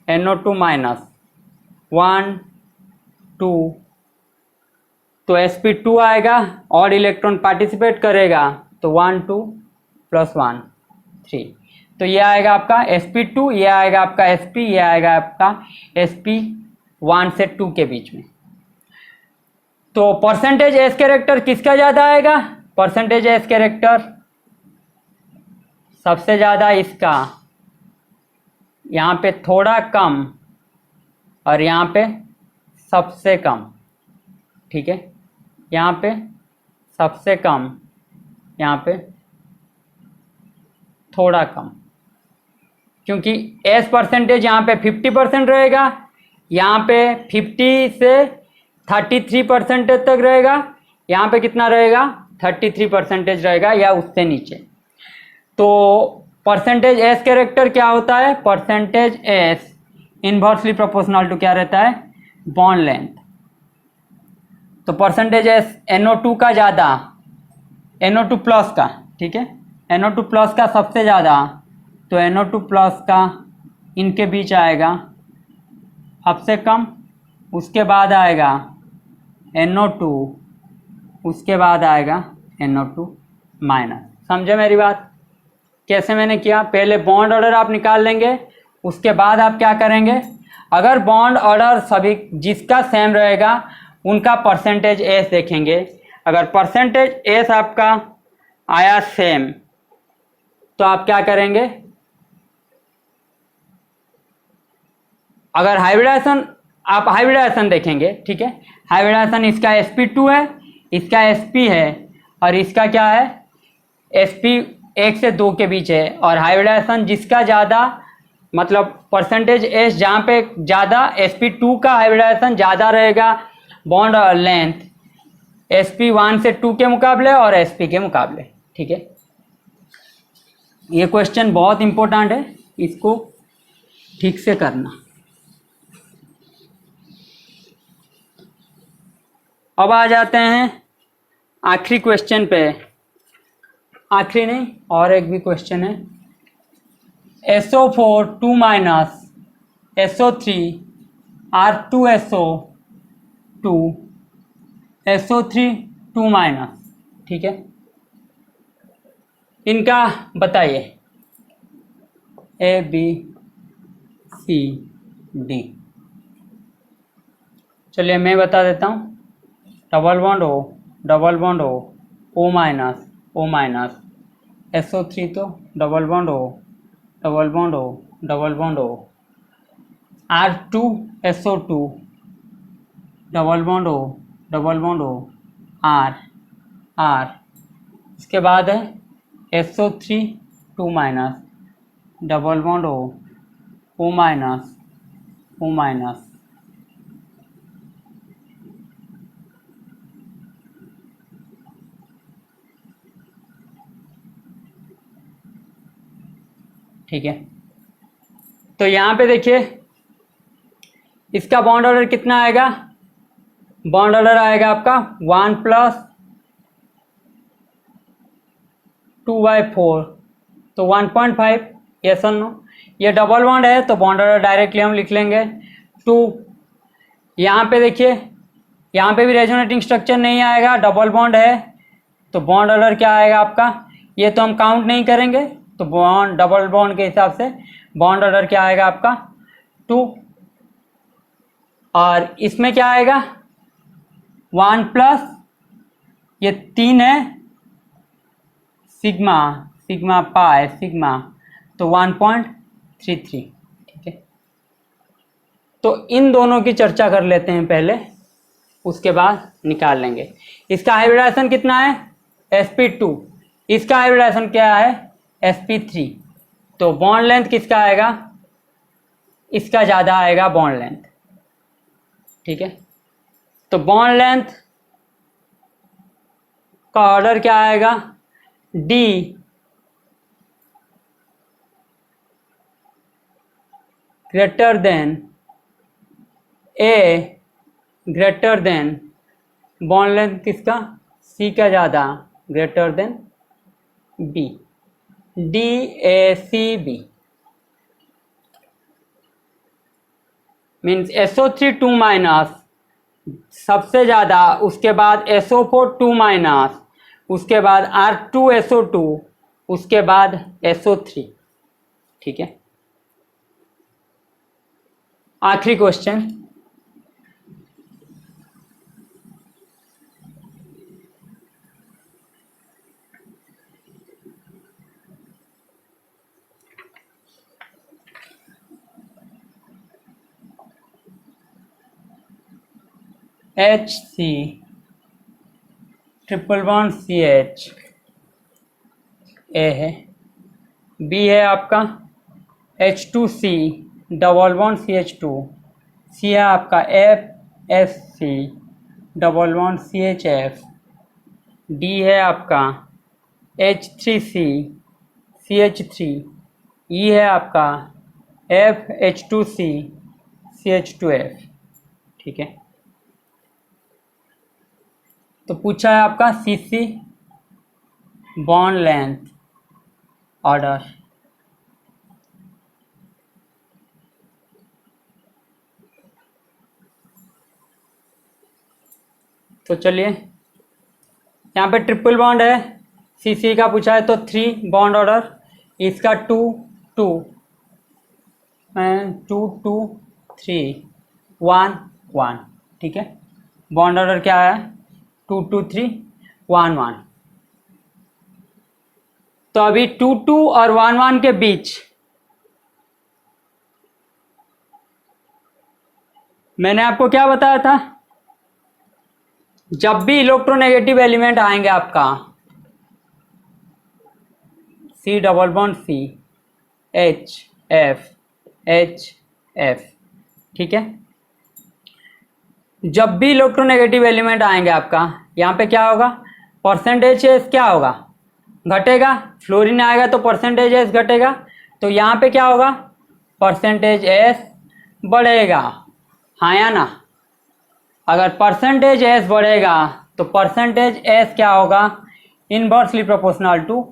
NO2 माइनस 1 2, तो sp2 आएगा, और इलेक्ट्रॉन पार्टिसिपेट करेगा तो 1 2 प्लस 1 3, तो ये आएगा आपका sp2, ये आएगा आपका sp, ये आएगा आपका sp 1 से 2 के बीच में। तो परसेंटेज एस कैरेक्टर किसका ज़्यादा आएगा, परसेंटेज एस कैरेक्टर सबसे ज़्यादा इसका, यहाँ पे थोड़ा कम और यहाँ पे सबसे कम, ठीक है। यहाँ पे सबसे कम, यहाँ पे थोड़ा कम, क्योंकि एस परसेंटेज यहाँ पे 50% रहेगा, यहाँ पे 50 से 33% तक रहेगा, यहाँ पे कितना रहेगा 33% रहेगा या उससे नीचे। तो परसेंटेज एस कैरेक्टर क्या होता है, percentage s inversely proportional to क्या रहता है, बॉन्ड लेंथ। तो परसेंटेज एस NO2 का ज़्यादा, NO2 प्लस का, ठीक है, NO2 प्लस का सबसे ज़्यादा, तो NO2 प्लस का इनके बीच आएगा सबसे कम, उसके बाद आएगा NO2, उसके बाद आएगा NO2 माइनस। समझे मेरी बात, कैसे मैंने किया, पहले बॉन्ड ऑर्डर आप निकाल लेंगे, उसके बाद आप क्या करेंगे, अगर बॉन्ड ऑर्डर सभी जिसका सेम रहेगा उनका परसेंटेज एस देखेंगे। अगर परसेंटेज एस आपका आया सेम तो आप क्या करेंगे, अगर हाइब्रिडाइजेशन, आप हाइब्रिडाइजेशन देखेंगे, ठीक है, हाइब्रिडाइजेशन इसका sp2 है, इसका sp है, और इसका क्या है sp 1 से 2 के बीच है। और हाइब्रिडाइजेशन जिसका ज़्यादा, मतलब परसेंटेज एस जहाँ पे ज़्यादा, sp2 का हाइब्रिडाइजेशन ज़्यादा रहेगा बॉन्ड लेंथ sp 1 से 2 के मुकाबले और sp के मुकाबले, ठीक है। ये क्वेश्चन बहुत इंपॉर्टेंट है, इसको ठीक से करना। अब आ जाते हैं आखिरी क्वेश्चन पे, आखिरी नहीं और एक भी क्वेश्चन है, SO4 2 minus SO3 R2SO2 SO3 2 minus, ठीक है, इनका बताइए ABCD। चलिए मैं बता देता हूँ, double bond O, double bond O, O minus, O minus, SO3 तो double bond O, double bond O, double bond O, R2SO2 double bond O, double bond O, R, इसके बाद है SO3 2 minus, double bond O, O minus, O minus, ठीक है। तो यहाँ पे देखिए इसका बॉन्ड ऑर्डर कितना आएगा, बॉन्ड ऑर्डर आएगा आपका 1 + 2/4, तो 1.5, यस और नो। ये डबल बॉन्ड है तो बॉन्ड ऑर्डर डायरेक्टली हम लिख लेंगे 2। यहाँ पे देखिए, यहाँ पे भी रेजोनेटिंग स्ट्रक्चर नहीं आएगा, डबल बॉन्ड है, तो बॉन्ड ऑर्डर क्या आएगा आपका, ये तो हम काउंट नहीं करेंगे, तो बॉन्ड डबल बॉन्ड के हिसाब से बॉन्ड ऑर्डर क्या आएगा आपका 2। और इसमें क्या आएगा 1 + ये 3 है सिग्मा, सिग्मा पाई सिग्मा, तो 1.33, ठीक है। तो इन दोनों की चर्चा कर लेते हैं पहले, उसके बाद निकाल लेंगे। इसका हाइब्रिडाइजेशन कितना है sp2, इसका हाइब्रिडाइजेशन क्या है sp3, तो बॉन्ड लेंथ किसका आएगा, इसका ज़्यादा आएगा बॉन्ड लेंथ। ठीक है, तो बॉन्ड लेंथ का ऑर्डर क्या आएगा, D greater than A greater than bond length किसका, C का ज़्यादा greater than B, DACB means SO3 2 minus सबसे ज़्यादा, उसके बाद SO4 2 माइनस, उसके बाद R2SO2, उसके बाद SO3। ठीक है, आखिरी question, HC triple bond CH A है, B है आपका H2C double bond CH2, C है आपका FSC double bond CHF, D है आपका H3C CH3, E है आपका FH2C CH2F। ठीक है, तो पूछा है आपका CC बॉन्ड लेंथ ऑर्डर। तो चलिए, यहाँ पे ट्रिपल बॉन्ड है, CC का पूछा है तो 3 बॉन्ड ऑर्डर, इसका 2 2 2 2 3 1 1। ठीक है, बॉन्ड ऑर्डर क्या है, 2 2 3 1 1। तो अभी 2 2 और 1 1 के बीच मैंने आपको क्या बताया था, जब भी इलेक्ट्रोनेगेटिव एलिमेंट आएंगे आपका C double bond C H F H F, ठीक है, जब भी इलेक्ट्रोनेगेटिव एलिमेंट आएंगे आपका यहाँ पे क्या होगा, परसेंटेज एस क्या होगा, घटेगा, फ्लोरीन आएगा तो परसेंटेज एस घटेगा, तो यहाँ पे क्या होगा, परसेंटेज एस बढ़ेगा, हाँ या ना। अगर परसेंटेज एस बढ़ेगा तो परसेंटेज एस क्या होगा, inversely proportional to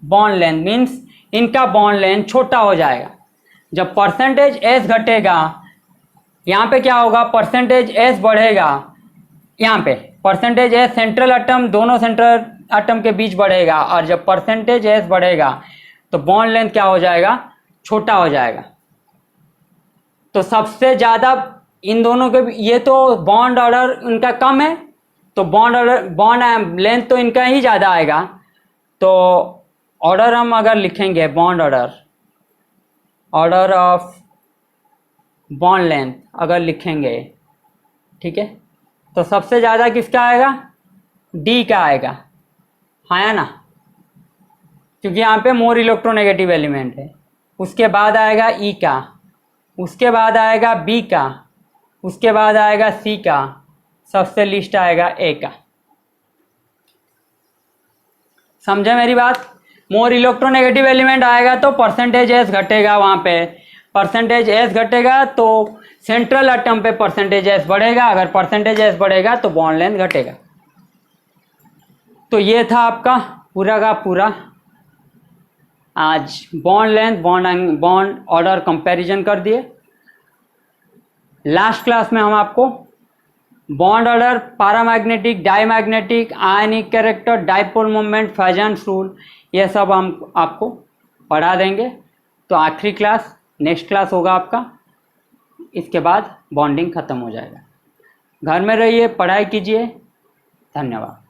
bond length, means इनका बॉन्ड लेंथ छोटा हो जाएगा। जब परसेंटेज एस घटेगा यहाँ पे क्या होगा, परसेंटेज एस बढ़ेगा, यहाँ पे परसेंटेज एस सेंट्रल एटम, दोनों सेंट्रल एटम के बीच बढ़ेगा, और जब परसेंटेज एस बढ़ेगा तो बॉन्ड लेंथ क्या हो जाएगा, छोटा हो जाएगा। तो सबसे ज़्यादा इन दोनों के, ये तो बॉन्ड ऑर्डर इनका कम है तो बॉन्ड लेंथ तो इनका ही ज़्यादा आएगा। तो ऑर्डर हम अगर लिखेंगे, bond order of bond length अगर लिखेंगे, ठीक है, तो सबसे ज़्यादा किसका आएगा, डी का आएगा, हाँ या ना, क्योंकि यहाँ पे मोर इलेक्ट्रोनेगेटिव एलिमेंट है। उसके बाद आएगा ई का, उसके बाद आएगा बी का, उसके बाद आएगा सी का, सबसे लिस्ट आएगा ए का। समझे मेरी बात, मोर इलेक्ट्रोनेगेटिव एलिमेंट आएगा तो परसेंटेज एस घटेगा, वहाँ पे परसेंटेज एस घटेगा तो सेंट्रल एटम पे परसेंटेज एस बढ़ेगा, अगर परसेंटेज एस बढ़ेगा तो बॉन्ड लेंथ घटेगा। तो ये था आपका पूरा का पूरा आज bond length bond order comparison कर दिए। लास्ट क्लास में हम आपको bond order, paramagnetic, diamagnetic, ionic character, dipole moment, Fajans rule, ये सब हम आपको पढ़ा देंगे। तो आखिरी क्लास नेक्स्ट क्लास होगा आपका, इसके बाद बॉन्डिंग ख़त्म हो जाएगा। घर में रहिए, पढ़ाई कीजिए, धन्यवाद।